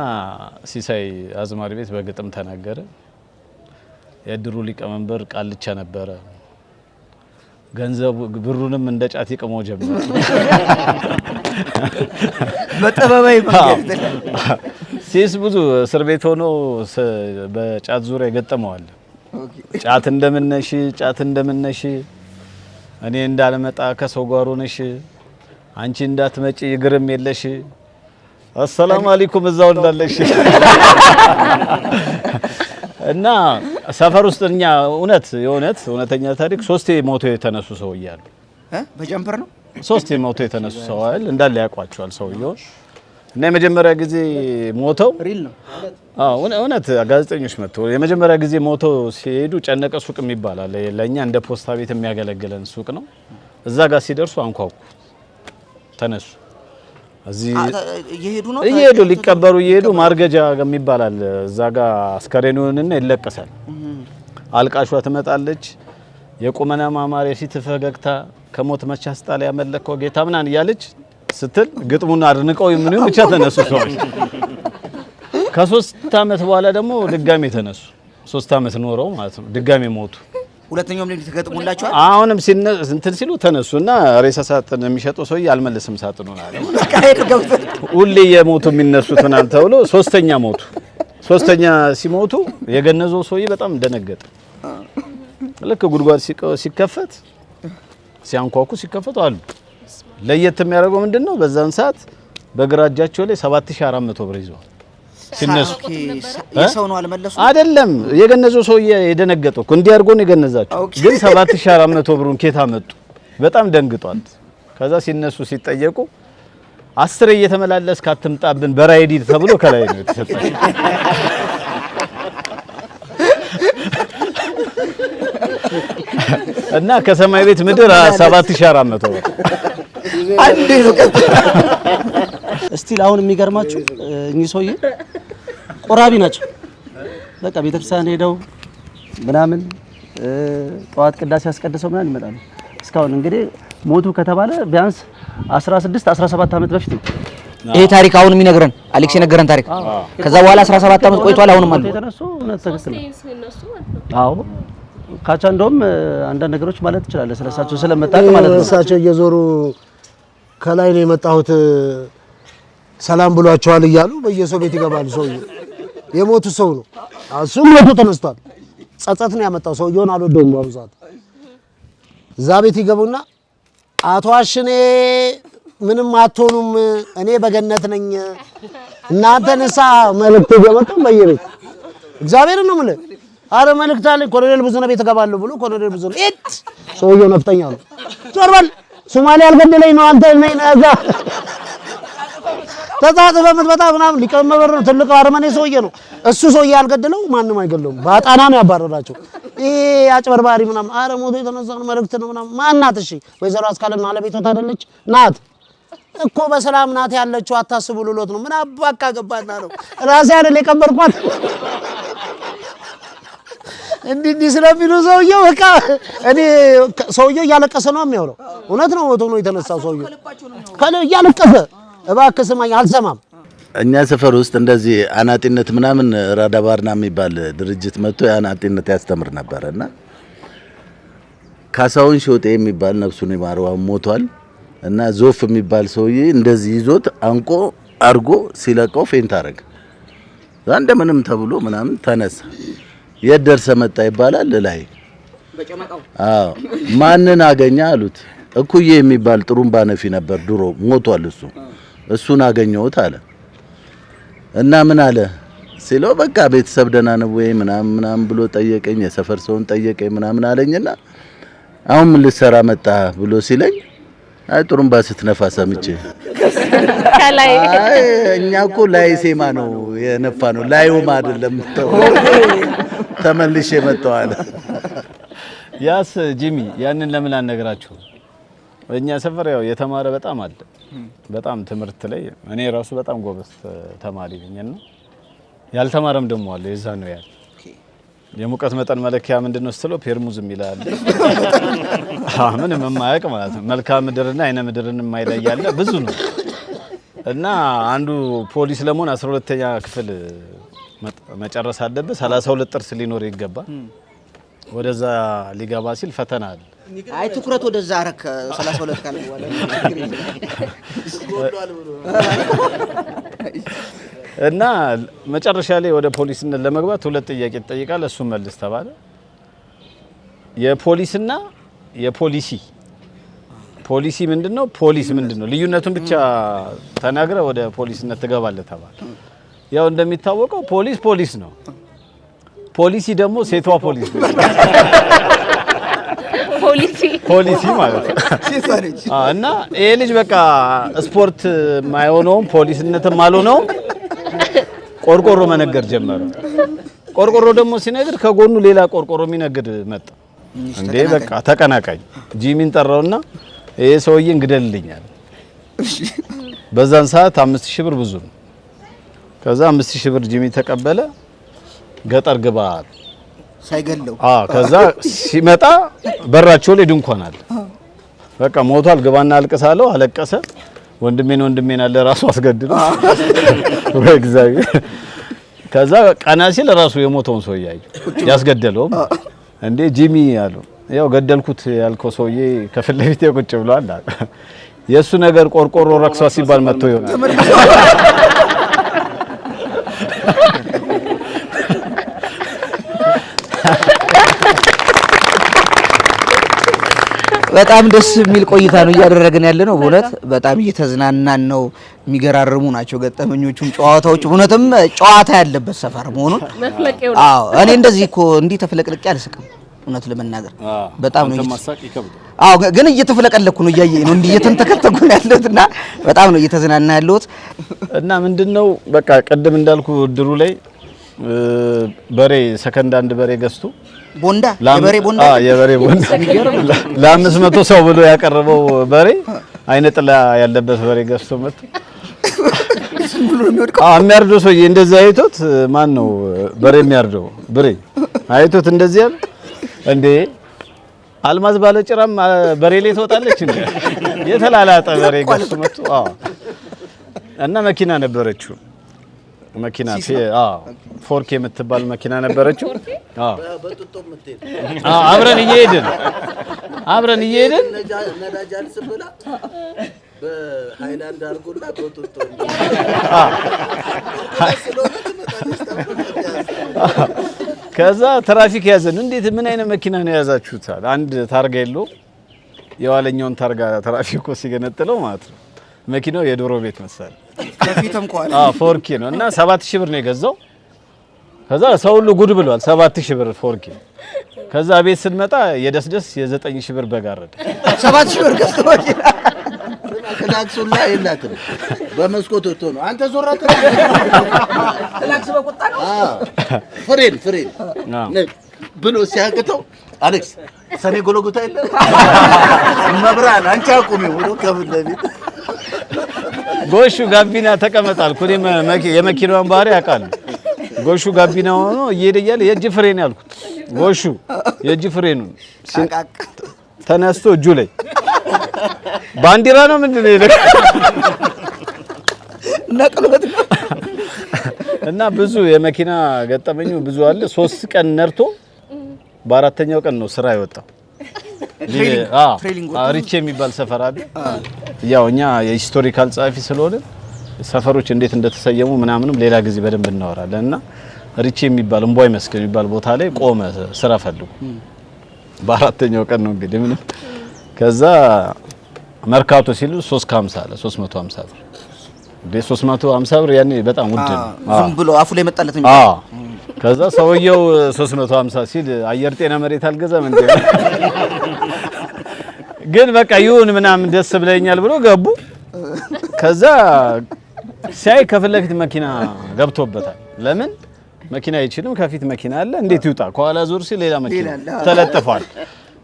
ሲሳይ አዝማሪ ቤት በግጥም ተናገረ። የእድሩ ሊቀመንበር ቃልቻ ነበረ። ገንዘቡ ብሩንም እንደ ጫት ይቅመው ጀመረ። በጠበባይ መንገድ ሲስ ብዙ እስር ቤት ሆኖ በጫት ዙሪያ ይገጠመዋል። ጫት እንደምነሽ እኔ እንዳልመጣ ከሰው ጋር ሆነሽ አንቺ እንዳትመጪ ይግርም የለሽ አሰላሙ አለይኩም እዛው እንዳለሽ እና ሰፈር ውስጥ እኛ እውነተኛ ታሪክ 3 ሞቶ የተነሱ ሰው እያሉ በጀምፐር ነው 3 ሞቶ የተነሱ ሰው አይደል እንዳለ ያቋቸዋል ሰውየው። እና የመጀመሪያ ጊዜ ሞተው ሪል ነው እውነት ጋዜጠኞች መጥተው የመጀመሪያ ጊዜ ሞተው ሲሄዱ ጨነቀ ሱቅ የሚባላል ለኛ እንደ ፖስታ ቤት የሚያገለግለን ሱቅ ነው። እዛ ጋር ሲደርሱ አንኳኩ ተነሱ። እዚህ እየሄዱ ሊቀበሩ እየሄዱ ማርገጃ የሚባላል እዛ ጋር አስከሬኑንና ይለቀሳል። አልቃሿ ትመጣለች። የቁመና ማማር የፊት ፈገግታ ከሞት መቻ አስጣለ ያመለከው ጌታ ምናን እያለች ስትል ግጥሙን አድንቀው ምን ብቻ ተነሱ ሰዎች። ከ3 አመት በኋላ ደግሞ ድጋሜ ተነሱ። 3 አመት ኖረው ማለት ነው ድጋሜ ሞቱ። ሁለተኛውም ላይ ተገጥሞላቸዋል። አሁንም እንትን ሲሉ ተነሱና ሬሳ ሳጥን የሚሸጠው ሰውዬ አልመልስም ሳጥኑን አለ። ሁሌ የሞቱ የሚነሱት ምናምን ተብሎ 3ኛ ሞቱ። 3ኛ ሲሞቱ የገነዘው ሰውዬ በጣም ደነገጠ። ልክ ጉድጓድ ሲከፈት ሲያንኳኩ ሲከፈቱ አሉ። ለየት የሚያደርገው ምንድነው? በዛን ሰዓት በግራ እጃቸው ላይ 7400 ብር ይዘዋል። ሲነሱ የሰው ነው አልመለሱ አይደለም የገነዘው ሰውዬ የደነገጠው እንዲህ አድርጎ ነው የገነዛቸው። ግን 7400 ብሩን ኬታ መጡ። በጣም ደንግጧል። ከዛ ሲነሱ ሲጠየቁ 10 እየተመላለስክ አትምጣብን በራይዲ ተብሎ ከላይ ነው የተሰጠው። እና ከሰማይ ቤት ምድር 7400 ብር አንዴ ነው እስቲል አሁን የሚገርማችሁ እኚህ ሰውዬ ቆራቢ ናቸው። በቃ ቤተክርስቲያን ሄደው ምናምን ጠዋት ቅዳሴ ያስቀድሰው ምናምን ይመጣሉ። እስካሁን እንግዲህ ሞቱ ከተባለ ቢያንስ 16 17 ዓመት በፊት ነው ይሄ ታሪክ አሁን የሚነግረን አሌክስ የነገረን ታሪክ። ከዛ በኋላ 17 ዓመት ቆይቷል። አሁንም አሉ የተነሱ እውነት ትክክል ነው። አዎ ካቻ እንደውም አንዳንድ ነገሮች ማለት ትችላለህ ስለሳቸው ስለመጣቅ ማለት ነው። እሳቸው እየዞሩ ከላይ ነው የመጣሁት ሰላም ብሏቸዋል እያሉ በየሰው ቤት ይገባሉ። ሰውዬው የሞቱ ሰው ነው። እሱም ሞቱ ተነስቷል። ጸጸት ነው ያመጣው። ሰውዬውን አልወደውም በብዛት። እዛ ቤት ይገቡና አቶ አሽኔ ምንም አትሆኑም፣ እኔ በገነት ነኝ፣ እናንተ ንሳ መልእክት እየመጡ በየቤት እግዚአብሔርን ነው የምልህ። አረ መልእክት አለኝ ኮሎኔል ብዙነህ ቤት እገባለሁ ብሎ ኮሎኔል ብዙነህ እት ሰውዬው ነፍጠኛ ነው። ዞር በል ሶማሌ አልገደለኝ ነው አንተ ነኝ ነዛ ተጻጽፈ የምትመጣ ምናምን ሊቀመንበር ነው። ትልቅ አርመኔ ሰውዬ ነው እሱ። ሰውዬ አልገደለው ማንም አይገድለውም። ባጣና ነው ያባረራቸው። ይሄ አጭበርባሪ ምናምን። አረ ሞቶ የተነሳው መልእክት ነው ምናምን። ማናት? እሺ ወይዘሮ አስካለና አለቤቷ አይደለች? ናት እኮ በሰላም ናት ያለችው። አታስቡ ልሎት ነው ምን አባካ ገባና ነው ራሴ አይደል የቀበርኳት እንዲህ ስለሚሉ ሰውዬው በቃ እኔ ሰውዬው እያለቀሰ ነው የሚያወራው። እውነት ነው ሞቶ ነው የተነሳው ሰውዬው ከለ እያለቀሰ እባክህ ስማኝ አልሰማም። እኛ ሰፈር ውስጥ እንደዚህ አናጢነት ምናምን ራዳባርና የሚባል ድርጅት መጥቶ የአናጢነት ያስተምር ነበርና ካሳውን ሾጤ የሚባል ነፍሱን ይማረው ሞቷል። እና ዞፍ የሚባል ሰውዬ እንደዚህ ይዞት አንቆ አርጎ ሲለቀው ፌንት አረገ። ዛንደ ምንም ተብሎ ምናምን ተነሳ። የት ደርሰህ መጣ ይባላል ላይ በጨመቃው። አዎ ማንን አገኘ አሉት። እኩዬ የሚባል ጥሩምባ ነፊ ነበር ድሮ ሞቷል። እሱን አገኘሁት አለ። እና ምን አለ ሲለው በቃ ቤተሰብ ደህና ነው ወይ ምናምን ብሎ ጠየቀኝ። የሰፈር ሰውን ጠየቀኝ ምናምን አለኝና አሁን ምን ልትሰራ መጣ ብሎ ሲለኝ አይ ጥሩምባ ስትነፋ ሰምቼ ከላይ አይ እኛ እኮ ላይ ሴማ ነው የነፋ ነው ላዩም አይደለም ተመልሼ መጣሁ አለ። ያስ ጂሚ ያንን ለምን አነግራችሁ? እኛ ሰፈር ያው የተማረ በጣም አለ። በጣም ትምህርት ላይ እኔ ራሱ በጣም ጎበዝ ተማሪ ነኝና ያልተማረም ደግሞ አለ። የዛ ነው ያለ የሙቀት መጠን መለኪያ ምንድነው ስትለው ፔርሙዝ የሚላል ምንም የማያውቅ ማለት ነው። መልክዓ ምድርና አይነ ምድርን የማይለይ ያለ ብዙ ነው። እና አንዱ ፖሊስ ለመሆን 12ኛ ክፍል መጨረስ አለበት። 32 ጥርስ ሊኖር ይገባል። ወደዛ ሊገባ ሲል ፈተና አለ። አይ ትኩረት ወደዛ አረክ 32 ካለ በኋላ እና መጨረሻ ላይ ወደ ፖሊስነት ለመግባት ሁለት ጥያቄ ትጠይቃለህ። እሱ መልስ ተባለ። የፖሊስና የፖሊሲ ፖሊሲ ምንድነው? ፖሊስ ምንድነው? ልዩነቱን ብቻ ተናግረ ወደ ፖሊስነት ትገባለህ ተባለ። ያው እንደሚታወቀው ፖሊስ ፖሊስ ነው። ፖሊሲ ደግሞ ሴቷ ፖሊስ ነው። ፖሊሲ ማለት ነው። እና ይሄ ልጅ በቃ ስፖርት ማይሆነውም ፖሊስነትም አልሆነውም ቆርቆሮ መነገር ጀመረ። ቆርቆሮ ደግሞ ሲነግር ከጎኑ ሌላ ቆርቆሮ የሚነግድ መጣ። እንዴ በቃ ተቀናቃኝ ጂሚን ጠራውና ይሄ ሰውዬ እንግደልልኛል። በዛን ሰዓት 5000 ብር ብዙ ነው። ከዛ 5000 ብር ጂሚ ተቀበለ። ገጠር ግባ ሳይገለው ከዛ ሲመጣ በራቸው ላይ ድንኳን አለ። በቃ ሞቷል ግባና አልቅሳለው። አለቀሰ። ወንድሜን አለ ራሱ አስገድሎ ወግዛይ። ከዛ ቀና ሲል ራሱ የሞተውን ሰውዬ ያስገደለው እንዴ ጂሚ ያለው ያው ገደልኩት ያልከው ሰውዬ ከፊት ለፊት ቁጭ ብሏል። የሱ ነገር ቆርቆሮ ረክሷ ሲባል መጥቶ ይሆናል። በጣም ደስ የሚል ቆይታ ነው እያደረግን ያለ ነው። በእውነት በጣም እየተዝናናን ነው። የሚገራርሙ ናቸው ገጠመኞቹም ጨዋታዎቹ። እውነትም ጨዋታ ያለበት ሰፈር መሆኑን አዎ፣ እኔ እንደዚህ እኮ እንዲህ ተፍለቅልቄ አልስቅም እውነት ለመናገር በጣም ነው አዎ፣ ግን እየተፍለቀለኩ ነው እያየኝ ነው እንዲህ እየተንተከተኩ ነው ያለሁትና በጣም ነው እየተዝናና ያለሁት። እና ምንድነው በቃ ቀደም እንዳልኩ ድሩ ላይ በሬ ሰከንድ አንድ በሬ ገዝቶ ቦንዳ የበሬ ቦንዳ ለ500 ሰው ብሎ ያቀረበው በሬ አይነ ጥላ ያለበት በሬ ገዝቶ መጥቶ የሚያርደው ሰውዬ እንደዛ አይቶት ማን ነው በሬ የሚያርደው ብሬ አይቶት እንደዚህ ያለ እንዴ አልማዝ ባለጭራም በሬ ላይ ትወጣለች እንዴ የተላላጠ በሬ ገዝቶ መጥቶ እና መኪና ነበረችው መኪና ፎርክ የምትባል መኪና ነበረችው። በጥጦ ምትሄድ አብረን እየሄድን ነዳጅ አልስብላ በሃይላንድ አርጎና በጥጦ ከዛ ትራፊክ ያዘን። እንዴት ምን አይነት መኪና ነው የያዛችሁት? አንድ ታርጋ የለው የዋለኛውን ታርጋ ትራፊኩ ሲገነጥለው ማለት ነው። መኪናው የዶሮ ቤት መሰለ ከፊትም ቋል ፎርኪ ነው እና 7000 ብር ነው የገዛው። ከዛ ሰው ሁሉ ጉድ ብሏል 7000 ብር ፎርኪ። ከዛ ቤት ስንመጣ የደስደስ የ9000 ብር በጋረደ 7000 ብር ገዝቶ ክላክሱላ የላትም በመስኮት ወጥቶ ነው አንተ ዞራተ ክላክስ በቁጣ ነው ፍሬን ብሎ ሲያቅተው አሌክስ ሰኔ ጎለጎታ የለ መብራን አንቺ አቁሚ ብሎ ከፍል ለቤት ጎሹ ጋቢና ተቀመጣል። ኩኒ የመኪናውን ባህሪ ያውቃል። ጎሹ ጋቢና ሆኖ እየሄደ እያለ የእጅ ፍሬን ያልኩት ጎሹ የእጅ ፍሬኑን ተነስቶ እጁ ላይ ባንዲራ ነው ምንድን ነው ነቅሎት እና ብዙ የመኪና ገጠመኙ ብዙ አለ። 3 ቀን ነርቶ በአራተኛው ቀን ነው ስራ የወጣው። ሪቼ የሚባል ሰፈር አለ። ያው እኛ የሂስቶሪካል ጸሐፊ ስለሆነ ሰፈሮች እንዴት እንደተሰየሙ ምናምንም ሌላ ጊዜ በደንብ እናወራለን። እና ሪቼ የሚባል እንቧይ መስክ የሚባል ቦታ ላይ ቆመ ስራ ፈልጉ። በአራተኛው ቀን ነው እንግዲህ ምንም ከዛ መርካቶ ሲሉ 350 አለ 350 ብር እንዴ 350 ብር ያኔ በጣም ውድ ነው። ዝም ብሎ አፉ ላይ መጣለት ነው። ከዛ ሰውየው 350 ሲል አየር ጤና መሬት አልገዛም እንዴ ግን በቃ ይሁን ምናምን ደስ ብለኛል ብሎ ገቡ። ከዛ ሲያይ ከፊት ለፊት መኪና ገብቶበታል። ለምን መኪና አይችልም፣ ከፊት መኪና አለ እንዴት ይውጣ? ከኋላ ዞር ሲል ሌላ መኪና ተለጥፏል።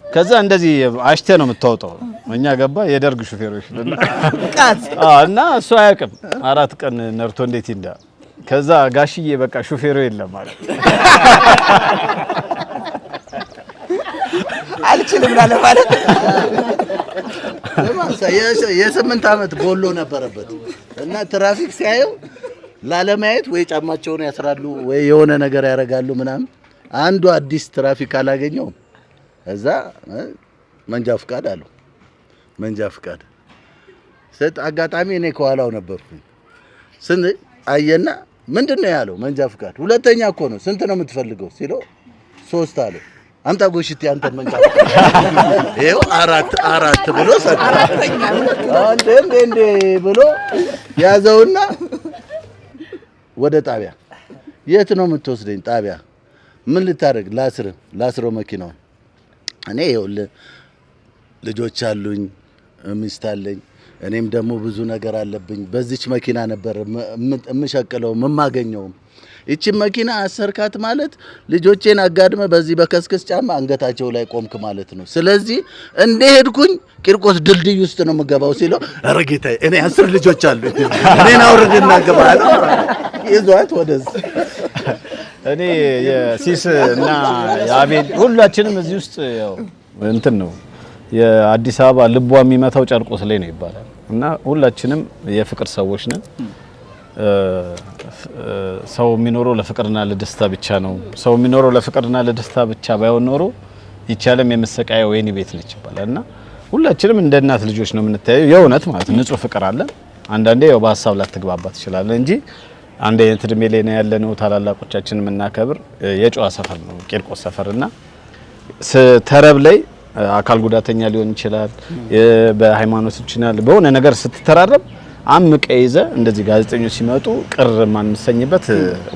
ከዛ እንደዚህ አሽቴ ነው የምታወጣው። እኛ ገባ የደርግ ሹፌሮች እና እሱ አያውቅም 4 ቀን ነርቶ እንዴት ይንዳ። ከዛ ጋሽዬ በቃ ሹፌሩ የለም ማለት አልችልም ማለት የ8 ዓመት ቦሎ ነበረበት እና ትራፊክ ሲያየው ላለማየት ወይ ጫማቸውን ያስራሉ ወይ የሆነ ነገር ያደርጋሉ ምናምን። አንዱ አዲስ ትራፊክ አላገኘውም። እዛ መንጃ ፍቃድ አለው። መንጃ ፍቃድ ሰጥ አጋጣሚ እኔ ከኋላው ነበርኩኝ። አየና ምንድነው ያለው? መንጃ ፍቃድ ሁለተኛ እኮ ነው። ስንት ነው የምትፈልገው ሲለው 3 አለው። አምጣ ጎሽቲ አንተ መንጃ ይሄው አራት ብሎ ሰጠ። እንዴ ብሎ ያዘውና ወደ ጣቢያ የት ነው የምትወስደኝ? ጣቢያ ምን ልታደርግ? ላስረው መኪናውን። እኔ ይኸውልህ ልጆች አሉኝ፣ ሚስት አለኝ፣ እኔም ደግሞ ብዙ ነገር አለብኝ። በዚች መኪና ነበር የምሸቅለው የማገኘውም። ይቺን መኪና አሰርካት ማለት ልጆቼን አጋድመ በዚህ በከስከስ ጫማ አንገታቸው ላይ ቆምክ ማለት ነው። ስለዚህ እንደሄድኩኝ ቂርቆስ ድልድይ ውስጥ ነው የምገባው ሲለው፣ ኧረ ጌታዬ እኔ 10 ልጆች አሉኝ እኔን አውርድና ገባ ይዟት ወደዚህ። እኔ የሲስ እና የአቤል ሁላችንም እዚህ ውስጥ ያው እንትን ነው የአዲስ አበባ ልቧ የሚመታው ጨርቆስ ላይ ነው ይባላል። እና ሁላችንም የፍቅር ሰዎች ነን። ሰው የሚኖረው ለፍቅርና ለደስታ ብቻ ነው። ሰው የሚኖረው ለፍቅርና ለደስታ ብቻ ባይሆን ኖሮ ይቻለም የመሰቃያ ወይኒ ቤት ነች ይባላል። እና ሁላችንም እንደ እናት ልጆች ነው የምንታየው። የእውነት ማለት ንጹህ ፍቅር አለን። አንዳንዴ ያው በሀሳብ ላትግባባ ትችላለህ እንጂ አንድ አይነት እድሜ ላይ ነው ያለነው። ታላላቆቻችን የምናከብር የጨዋ ሰፈር ነው ቂርቆስ ሰፈርና ተረብ ላይ አካል ጉዳተኛ ሊሆን ይችላል፣ በሃይማኖት ይችላል፣ በሆነ ነገር ስትተራረብ አምቀ ይዘ እንደዚህ ጋዜጠኞች ሲመጡ ቅር ማንሰኝበት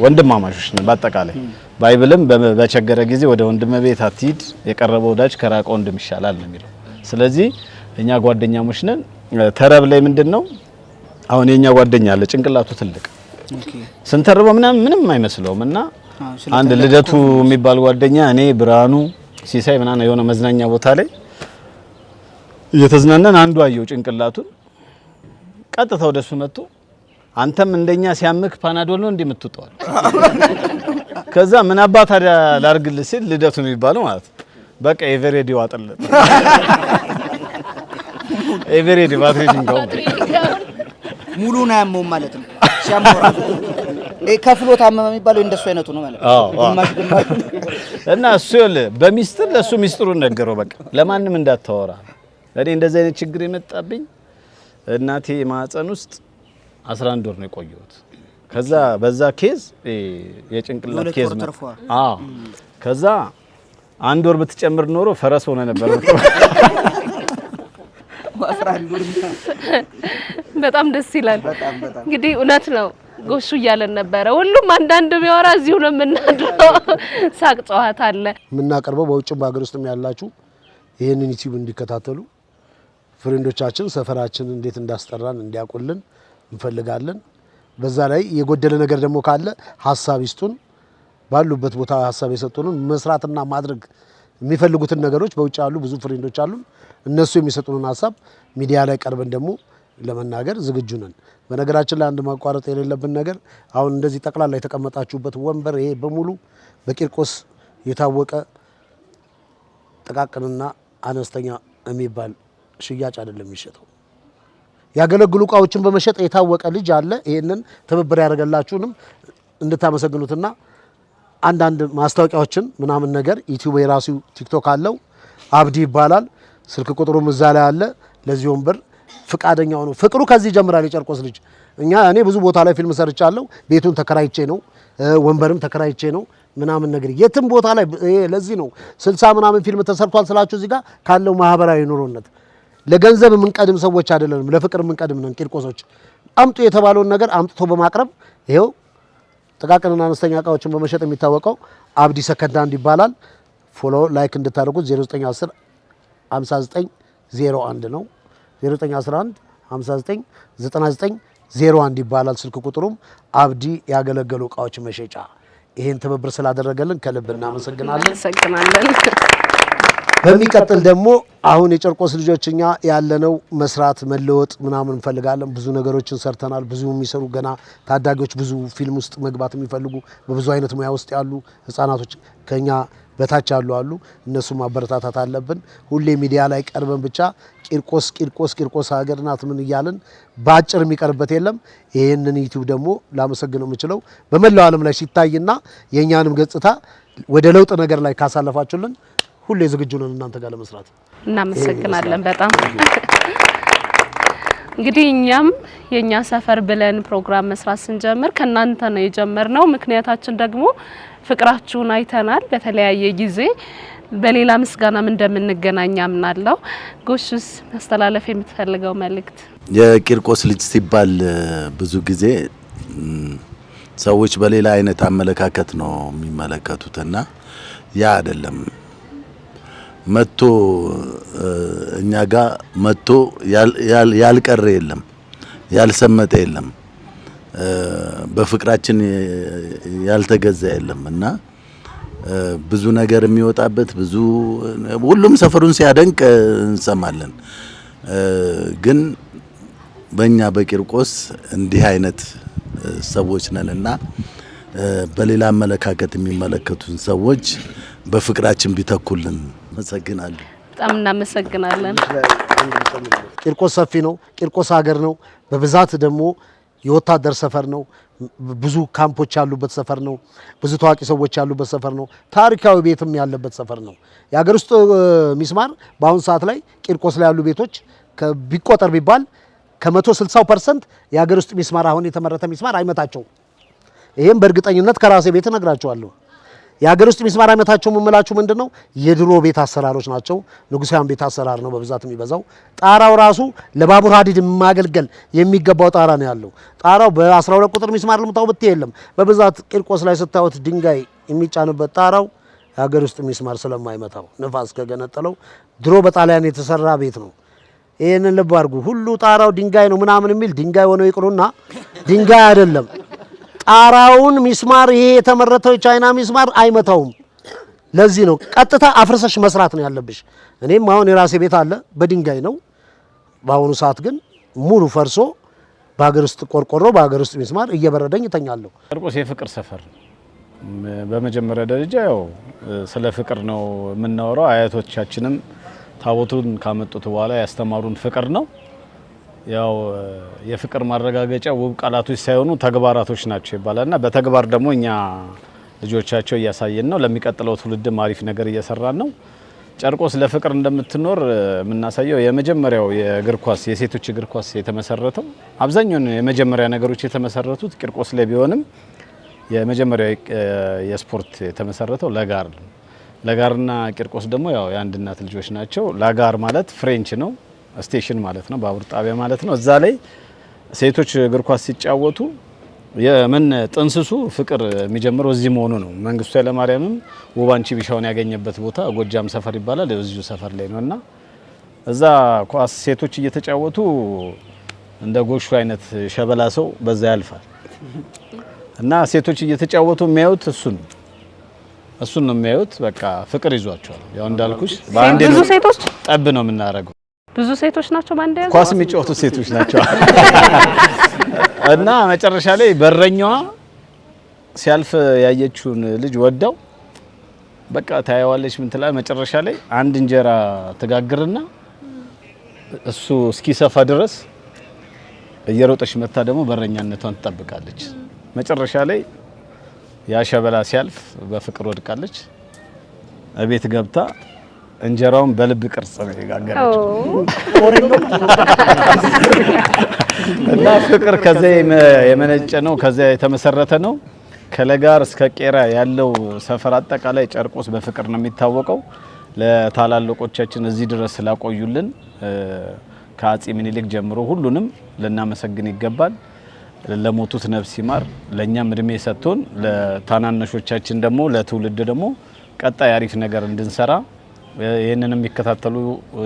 ወንድማማቾች ነን። በአጠቃላይ ባይብልም በቸገረ ጊዜ ወደ ወንድም ቤት አትሂድ፣ የቀረበ ወዳጅ ከራቀ ወንድም ይሻላል ነው የሚለው። ስለዚህ እኛ ጓደኛሞች ነን። ተረብ ላይ ምንድነው አሁን የኛ ጓደኛ አለ ጭንቅላቱ ትልቅ ስንተርበው ምንም አይመስለውም እና አንድ ልደቱ የሚባል ጓደኛ እኔ ብርሃኑ ሲሳይ ምናምን የሆነ መዝናኛ ቦታ ላይ እየተዝናናን አንዱ አየው ጭንቅላቱን ቀጥታ ወደሱ መጥቶ አንተም እንደኛ ሲያምክ ፓናዶል ነው እንደምትጠዋል። ከዛ ምን አባ ታዲያ ላርግልህ ሲል ልደቱ የሚባለው ማለት በቃ ኤቨሬዲ ዋጠለት። ኤቨሬዲ ባትሪ ድንጋው ሙሉ ነው ያመው ማለት ነው። ሲያምራ ከፍሎ ታመመ የሚባለው እንደሱ አይነቱ ነው ማለት ነው። ግማሽ እና እሱ በሚስጥር ለሱ ሚስጥሩን ነገረው። በቃ ለማንም እንዳታወራ። እኔ እንደዚህ አይነት ችግር የመጣብኝ እናቴ ማህፀን ውስጥ 11 ወር ነው የቆየሁት። ከዛ በዛ ኬዝ የጭንቅላት ኬዝ ነው። ከዛ 1 ወር ብትጨምር ኖሮ ፈረስ ሆነ ነበር። በጣም ደስ ይላል። እንግዲህ እውነት ነው ጎሹ እያለን ነበረ። ሁሉም አንዳንድ ቢያወራ እዚሁ ነው የምናድረው። ሳቅ ጨዋታ አለ። የምናቀርበው በውጭም በሀገር ውስጥም ያላችሁ ይሄንን ዩቲዩብ እንዲከታተሉ ፍሬንዶቻችን ሰፈራችን እንዴት እንዳስጠራን እንዲያውቁልን እንፈልጋለን። በዛ ላይ የጎደለ ነገር ደግሞ ካለ ሀሳብ ይስጡን። ባሉበት ቦታ ሀሳብ የሰጡንን መስራትና ማድረግ የሚፈልጉትን ነገሮች በውጭ ያሉ ብዙ ፍሬንዶች አሉ። እነሱ የሚሰጡንን ሀሳብ ሚዲያ ላይ ቀርበን ደግሞ ለመናገር ዝግጁ ነን። በነገራችን ላይ አንድ ማቋረጥ የሌለብን ነገር አሁን እንደዚህ ጠቅላላ የተቀመጣችሁበት ወንበር ይሄ በሙሉ በቂርቆስ የታወቀ ጥቃቅንና አነስተኛ የሚባል ሽያጭ አይደለም የሚሸጠው። ያገለግሉ እቃዎችን በመሸጥ የታወቀ ልጅ አለ። ይሄንን ትብብር ያደረገላችሁንም እንድታመሰግኑትና አንዳንድ ማስታወቂያዎችን ምናምን ነገር ዩቲዩብ የራሱ ቲክቶክ አለው አብዲ ይባላል። ስልክ ቁጥሩም እዛ ላይ አለ። ለዚህ ወንበር ፍቃደኛ ሆኖ ፍቅሩ ከዚህ ጀምራል። የጨርቆስ ልጅ እኔ ብዙ ቦታ ላይ ፊልም ሰርቻለሁ። ቤቱን ተከራይቼ ነው ወንበርም ተከራይቼ ነው ምናምን ነገር የትም ቦታ ላይ ለዚህ ነው 60 ምናምን ፊልም ተሰርቷል ስላችሁ እዚህ ጋር ካለው ማህበራዊ ኑሮነት ለገንዘብ የምንቀድም ሰዎች አይደለንም፣ ለፍቅር የምንቀድም ነን። ቂርቆሶች አምጡ የተባለውን ነገር አምጥቶ በማቅረብ ይሄው ጥቃቅንና አነስተኛ እቃዎችን በመሸጥ የሚታወቀው አብዲ ሰከንዳንድ ይባላል። ፎሎ ላይክ እንድታደርጉት 0910 5901 ነው 0911 59 9901 ይባላል ስልክ ቁጥሩም። አብዲ ያገለገሉ እቃዎች መሸጫ ይሄን ትብብር ስላደረገልን ከልብ እናመሰግናለን። በሚቀጥል ደግሞ አሁን የጨርቆስ ልጆችኛ ያለነው መስራት መለወጥ ምናምን እንፈልጋለን። ብዙ ነገሮችን ሰርተናል። ብዙ የሚሰሩ ገና ታዳጊዎች ብዙ ፊልም ውስጥ መግባት የሚፈልጉ በብዙ አይነት ሙያ ውስጥ ያሉ ህፃናቶች ከኛ በታች ያሉ አሉ። እነሱ ማበረታታት አለብን። ሁሌ ሚዲያ ላይ ቀርበን ብቻ ቂርቆስ ሀገር ናት ምን እያልን በአጭር የሚቀርበት የለም። ይሄንን ዩቲዩብ ደግሞ ላመሰግነው የምችለው በመላው ዓለም ላይ ሲታይና የኛንም ገጽታ ወደ ለውጥ ነገር ላይ ካሳለፋችሁልን ሁሌ ዝግጁ ነን እናንተ ጋር ለመስራት። እናመሰግናለን በጣም። እንግዲህ እኛም የኛ ሰፈር ብለን ፕሮግራም መስራት ስንጀምር ከናንተ ነው የጀመርነው። ምክንያታችን ደግሞ ፍቅራችሁን አይተናል። በተለያየ ጊዜ በሌላ ምስጋናም እንደምንገናኝ አምናለሁ። ጎሹስ ማስተላለፍ የምትፈልገው መልእክት? የቂርቆስ ልጅ ሲባል ብዙ ጊዜ ሰዎች በሌላ አይነት አመለካከት ነው የሚመለከቱትና ያ አይደለም። መጥቶ እኛ ጋር መጥቶ ያልቀረ የለም፣ ያልሰመጠ የለም፣ በፍቅራችን ያልተገዛ የለም እና ብዙ ነገር የሚወጣበት ብዙ ሁሉም ሰፈሩን ሲያደንቅ እንሰማለን። ግን በእኛ በቂርቆስ እንዲህ አይነት ሰዎች ነንና በሌላ አመለካከት የሚመለከቱን ሰዎች በፍቅራችን ቢተኩልን አመሰግናለሁ። በጣም እናመሰግናለን። ቂርቆስ ሰፊ ነው። ቂርቆስ ሀገር ነው። በብዛት ደግሞ የወታደር ሰፈር ነው። ብዙ ካምፖች ያሉበት ሰፈር ነው። ብዙ ታዋቂ ሰዎች ያሉበት ሰፈር ነው። ታሪካዊ ቤትም ያለበት ሰፈር ነው። የሀገር ውስጥ ሚስማር በአሁኑ ሰዓት ላይ ቂርቆስ ላይ ያሉ ቤቶች ቢቆጠር ቢባል ከ160% የሀገር ውስጥ ሚስማር አሁን የተመረተ ሚስማር አይመታቸውም። ይሄም በእርግጠኝነት ከራሴ ቤት እነግራቸዋለሁ። የሀገር ውስጥ ሚስማር አይነታቸው የምንላችሁ ምንድነው የድሮ ቤት አሰራሮች ናቸው። ንጉሳውያን ቤት አሰራር ነው በብዛት የሚበዛው። ጣራው ራሱ ለባቡር ሀዲድ ማገልገል የሚገባው ጣራ ነው ያለው። ጣራው በ12 ቁጥር ሚስማር ልምታው ብት የለም። በብዛት ቂርቆስ ላይ ስታዩት ድንጋይ የሚጫንበት ጣራው የሀገር ውስጥ ሚስማር ስለማይመታው ንፋስ ከገነጠለው ድሮ በጣሊያን የተሰራ ቤት ነው። ይሄንን ልብ አድርጉ። ሁሉ ጣራው ድንጋይ ነው ምናምን የሚል ድንጋይ ሆኖ ይቅሩና ድንጋይ አይደለም። ጣራውን ሚስማር ይሄ የተመረተው የቻይና ሚስማር አይመታውም። ለዚህ ነው ቀጥታ አፍርሰሽ መስራት ነው ያለብሽ። እኔም አሁን የራሴ ቤት አለ በድንጋይ ነው። በአሁኑ ሰዓት ግን ሙሉ ፈርሶ በሀገር ውስጥ ቆርቆሮ በሀገር ውስጥ ሚስማር እየበረደኝ እተኛለሁ። ቂርቆስ የፍቅር ሰፈር ነው። በመጀመሪያ ደረጃ ያው ስለ ፍቅር ነው የምናወራው። አያቶቻችንም ታቦቱን ካመጡት በኋላ ያስተማሩን ፍቅር ነው። ያው የፍቅር ማረጋገጫ ውብ ቃላቶች ሳይሆኑ ተግባራቶች ናቸው ይባላልና በተግባር ደግሞ እኛ ልጆቻቸው እያሳየን ነው። ለሚቀጥለው ትውልድም አሪፍ ነገር እየሰራን ነው። ጨርቆስ ለፍቅር እንደምትኖር የምናሳየው የመጀመሪያው የእግር ኳስ የሴቶች እግር ኳስ የተመሰረተው አብዛኛውን የመጀመሪያ ነገሮች የተመሰረቱት ቂርቆስ ላይ ቢሆንም የመጀመሪያው የስፖርት የተመሰረተው ለጋር ነው። ለጋርና ቂርቆስ ደግሞ ያው የአንድ እናት ልጆች ናቸው። ለጋር ማለት ፍሬንች ነው፣ ስቴሽን ማለት ነው፣ ባቡር ጣቢያ ማለት ነው። እዛ ላይ ሴቶች እግር ኳስ ሲጫወቱ የምን ጥንስሱ ፍቅር የሚጀምረው እዚህ መሆኑ ነው። መንግስቱ ኃይለማርያምም ውባንቺ ቢሻውን ያገኘበት ቦታ ጎጃም ሰፈር ይባላል። እዚሁ ሰፈር ላይ ነውና እዛ ኳስ ሴቶች እየተጫወቱ እንደ ጎሹ አይነት ሸበላ ሰው በዛ ያልፋል እና ሴቶች እየተጫወቱ የሚያዩት እሱን ነው የሚያዩት። በቃ ፍቅር ይዟቸዋል። ያው እንዳልኩሽ በአንዴ ብዙ ሴቶች ጠብ ነው የምናደርገው። ብዙ ሴቶች ናቸው ባንዴ ያዙ ኳስ የሚጫወቱ ሴቶች ናቸው። እና መጨረሻ ላይ በረኛዋ ሲያልፍ ያየችውን ልጅ ወዳው በቃ ታያዋለች። ምን ትላለች? መጨረሻ ላይ አንድ እንጀራ ትጋግርና እሱ እስኪሰፋ ድረስ እየሮጠች መታ ደግሞ በረኛነቷን ትጠብቃለች። መጨረሻ ላይ ያሸበላ ሲያልፍ በፍቅር ወድቃለች። እቤት ገብታ እንጀራውን በልብ ቅርጽ ነው የጋገረችው። እና ፍቅር ከዛ የመነጨ ነው፣ ከዛ የተመሰረተ ነው። ከለጋር እስከ ቄራ ያለው ሰፈር አጠቃላይ ጨርቆስ በፍቅር ነው የሚታወቀው። ለታላላቆቻችን እዚህ ድረስ ስላቆዩልን ከአጼ ምኒልክ ጀምሮ ሁሉንም ልናመሰግን ይገባል። ለሞቱት ነፍስ ይማር፣ ለኛም እድሜ ሰጥቶን ለታናናሾቻችን ደግሞ ለትውልድ ደግሞ ቀጣይ አሪፍ ነገር እንድንሰራ ይሄንን የሚከታተሉ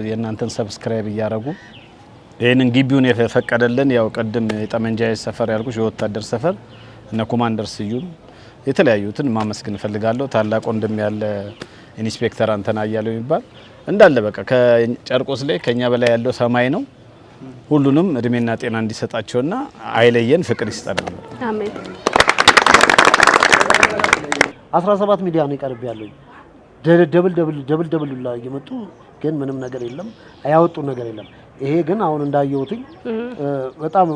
የእናንተን ሰብስክራይብ እያደረጉ ይሄንን ግቢውን የፈቀደልን ያው ቀደም የጠመንጃ ሰፈር ያልኩሽ የወታደር ሰፈር እነ ኮማንደር ስዩም የተለያዩትን ማመስገን ፈልጋለሁ። ታላቅ ወንድም ያለ ኢንስፔክተር አንተና ያለው የሚባል እንዳለ በቃ ከጨርቆስ ላይ ከኛ በላይ ያለው ሰማይ ነው። ሁሉንም እድሜና ጤና እንዲሰጣቸውና አይለየን፣ ፍቅር ይስጠን። አሜን። 17 ሚዲያ ነው ይቀርብ ያለው ደብል ላይ እየመጡ ግን ምንም ነገር የለም፣ ያወጡ ነገር የለም። ይሄ ግን አሁን እንዳየሁትኝ በጣም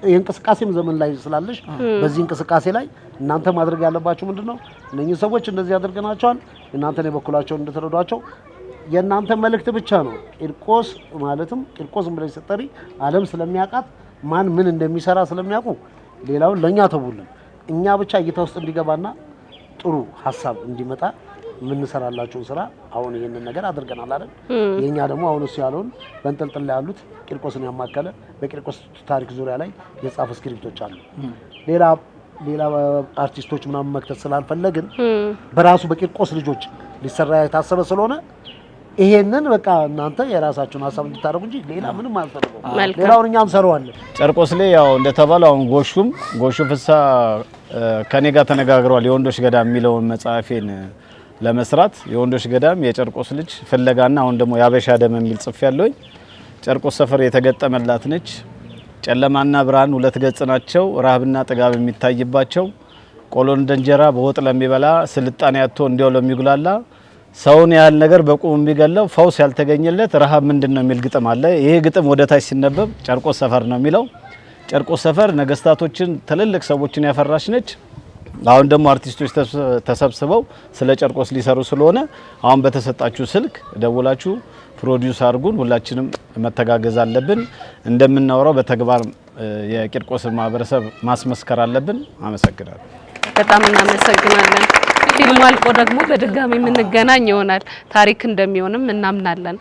የእንቅስቃሴም ዘመን ላይ ስላለሽ በዚህ እንቅስቃሴ ላይ እናንተ ማድረግ ያለባችሁ ምንድነው? እነኚህ ሰዎች እንደዚህ ያደርገናቸዋል፣ እናንተን የበኩላቸውን እንድትረዷቸው የእናንተ መልእክት ብቻ ነው። ቂርቆስ ማለትም ቂርቆስም ብለሽ ስትጠሪ ዓለም ስለሚያውቃት ማን ምን እንደሚሰራ ስለሚያውቁ ሌላውን ለኛ ተውልን። እኛ ብቻ እይታ ውስጥ እንዲገባና ጥሩ ሀሳብ እንዲመጣ የምንሰራላችሁን ስራ አሁን ይሄንን ነገር አድርገናል አይደል? የኛ ደግሞ አሁን እሱ ያለውን በእንጥልጥል ላይ ያሉት ቂርቆስን ያማከለ በቂርቆስ ታሪክ ዙሪያ ላይ የጻፈ ስክሪፕቶች አሉ። ሌላ አርቲስቶች ምናምን መክተት ስላልፈለግን በራሱ በቂርቆስ ልጆች ሊሰራ የታሰበ ስለሆነ ይሄንን በቃ እናንተ የራሳችሁን ሀሳብ እንድታደርጉ እንጂ ሌላ ምንም አልፈልገው። ሌላውን እኛም ሰራዋለን። ጨርቆስ ላይ ያው እንደተባለው አሁን ጎሹ ፍሳ ከኔ ጋር ተነጋግሯል። የወንዶች ገዳም የሚለውን መጽሐፌን ለመስራት የወንዶች ገዳም የጨርቆስ ልጅ ፍለጋና አሁን ደግሞ ያበሻ ደም የሚል ጽፍ ያለውኝ ጨርቆስ ሰፈር የተገጠመላት ነች። ጨለማና ብርሃን ሁለት ገጽ ናቸው። ረሃብና ጥጋብ የሚታይባቸው ቆሎ እንደ እንጀራ በወጥ ለሚበላ ስልጣኔ ያቶ እንዲያው ለሚጉላላ ሰውን ያህል ነገር በቁም የሚገለው ፈውስ ያልተገኘለት ረሃብ ምንድነው የሚል ግጥም አለ። ይሄ ግጥም ወደ ታች ሲነበብ ጨርቆስ ሰፈር ነው የሚለው። ጨርቆስ ሰፈር ነገስታቶችን ትልልቅ ሰዎችን ያፈራች ነች። አሁን ደግሞ አርቲስቶች ተሰብስበው ስለ ጨርቆስ ሊሰሩ ስለሆነ አሁን በተሰጣችሁ ስልክ ደውላችሁ ፕሮዲዩስ አድርጉን። ሁላችንም መተጋገዝ አለብን። እንደምናወራው በተግባር የቂርቆስን ማህበረሰብ ማስመስከር አለብን። አመሰግናለሁ። በጣም እናመሰግናለን። ፊልሙ አልቆ ደግሞ በድጋሚ የምንገናኝ ይሆናል። ታሪክ እንደሚሆንም እናምናለን።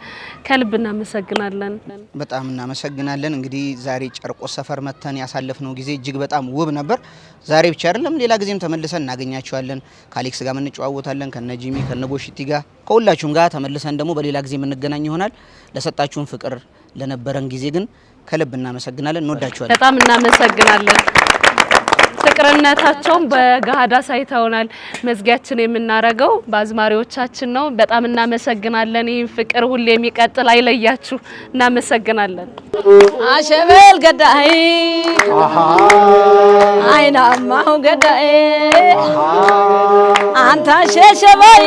ከልብ እናመሰግናለን። በጣም እናመሰግናለን። እንግዲህ ዛሬ ጨርቆስ ሰፈር መተን ያሳለፍነው ጊዜ እጅግ በጣም ውብ ነበር። ዛሬ ብቻ አይደለም፣ ሌላ ጊዜም ተመልሰን እናገኛችኋለን። ከአሌክስ ጋር እንጨዋወታለን፣ ከነጂሚ ከነቦሽቲ ጋር ከሁላችሁም ጋር ተመልሰን ደግሞ በሌላ ጊዜ የምንገናኝ ይሆናል። ለሰጣችሁን ፍቅር ለነበረን ጊዜ ግን ከልብ እናመሰግናለን። እንወዳችኋለን። በጣም እናመሰግናለን። ፍቅርነታቸውን በጋዳ ሳይተውናል። መዝጊያችን የምናረገው በአዝማሪዎቻችን ነው። በጣም እናመሰግናለን። ይህ ፍቅር ሁሌ የሚቀጥል አይለያችሁ። እናመሰግናለን። አሸበል ገዳይ አይናማው ገዳይ አንተ አሸሸባይ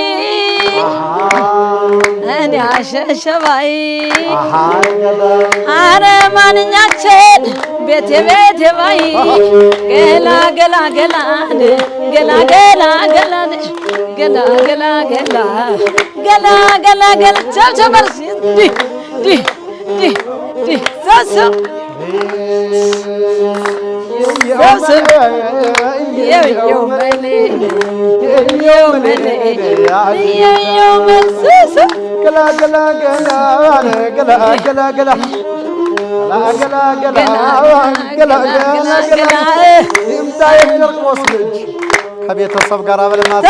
እኔ አሸሸባይ አረ ማንኛችን ቤቴ ቤቴ ባይ ገላ ገላ ገላን ገላ ገላ ገላን ገላ ገላ ገላ ገላ ገላ ገላ ቸብቸበር ዲ ዲ ዲ ዲ ሰሰ ሰሰ yo mele yo ሰሰ ገላ ገላ ገላ ገላ ገላ ገላ ገላ ገላ ገላ ገላ ይምጣ የጨርቆስ ልጅ ከቤተሰብ ጋር አብረናት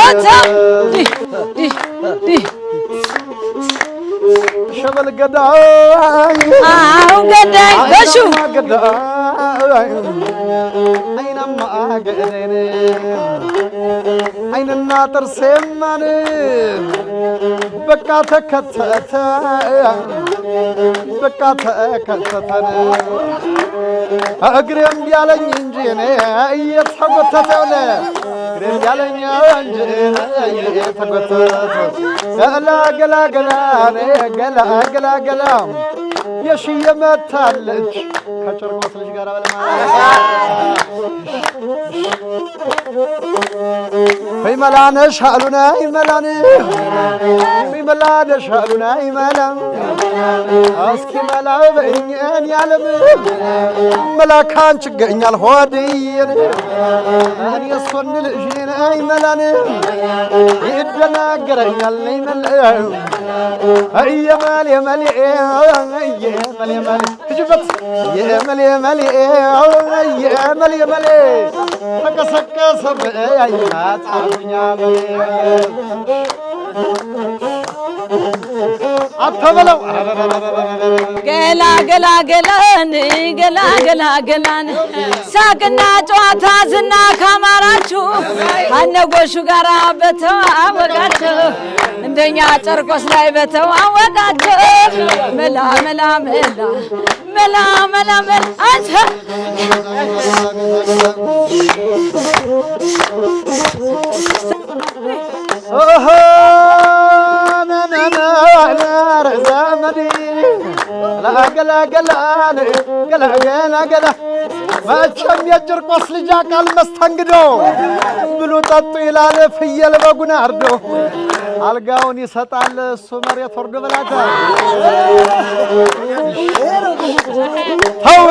ሸበል ገዳይ አው ገዳይ በሹ ገዳይ አይናማ ገዳይነ አይንና ጥርሴማን በቃ ተከተተ በቃ ተከተተን እግሬም ያለኝ እንጂ እኔ እየተጎተተው ነ እግሬም ያለኝ እንጂ እየተጎተተ ገላ ገላ ገላ ገላ ገላ ገላ የሽየ መታለች ከጨርቆስ ልጅ ጋር በለማ ወይ መላነሽ አሉና ይመላን ወይ መላነሽ አሉና ይመላን እስኪ መላ በእኛን ያለም መላካን ችገኛል ሆድዬን እኔ እሱን ልጅ ነኝ መላን ይደናገረኛል ነኝ መላን እየመል የመል የመል የመል ትጅበት የመል የመል የመል የመል ተቀሰቀሰ በያይናት አሉኛ አተበለው ገላ ገላ ገላን ገላ ገላ ገላን ሳቅና ጨዋታ ዝና ካማራችሁ አነጎሹ ጋራ በተዋወቃችሁ እንደኛ ጨርቆስ ላይ በተዋወቃችሁ መላ መላ መላ መላ መላ መላ አንተ ኦሆ ነነነ ዘመዴ ገላ ገላ ገላ ገላ ገላ መቼም የጨርቆስ ልጅ አቃል መስተንግዶ ብሉ ጠጡ ይላል ፍየል በጉን አርዶ አልጋውን ይሰጣል እሱ መሬት ወርዶ በላታ ተው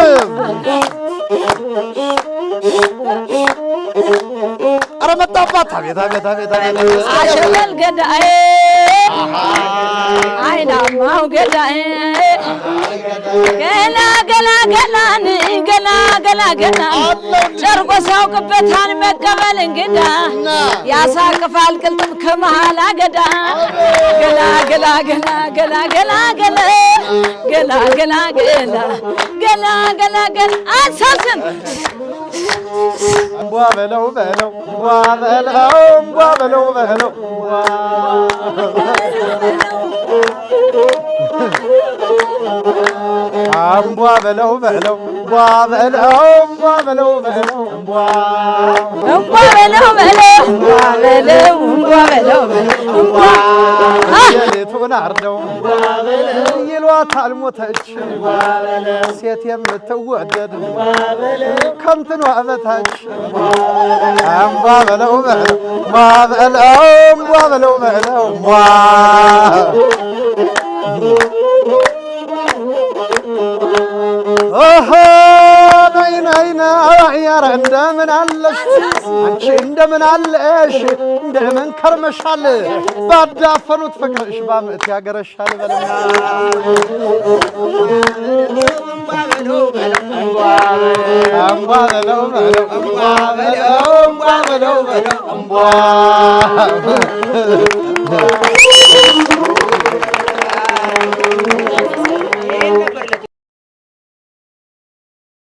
አረ መጣባት አቤት አቤት አቤት አቤት አሸበል ገዳይ አይናማው ገዳይ ገላ ገላ ገላን ገላ ገላ ገላ ጨርቆስ ያውቅበታል መቀበል እንግዳ ያሳቅፋል ቅልጥም ከመሃል አገዳ ገላ ገላ ገላ ገላ ገላ ገላ ገላ ገላ ገላ ገላ ገላ ገላ አሳስን እንቧ በለው በለው እንቧ በለው እንቧ በለው በለው እንቧ በለው በለው እንቧ በለው እንቧ በለው በለው እንቧ በለው በለው እንቧ በለው እንቧ በለው እንቧ የሌቱን አርደው ይሏታል ሞተች ሴት የምትወደድ ከንትኗ በታች እንቧ በለው በለው እንቧ በለው እንቧ በለው በለው እንቧ ኦሆ ነይ ነይ ነይ ያረ እንደምን አለሽ አንቺ እንደምን አለሽ እንደምን ከርመሻል ባዳፈኑት ፍቅርሽ ባመት ያገረሻል በለኛ አምባ በለው በለው አምባ በለው በለው አምባ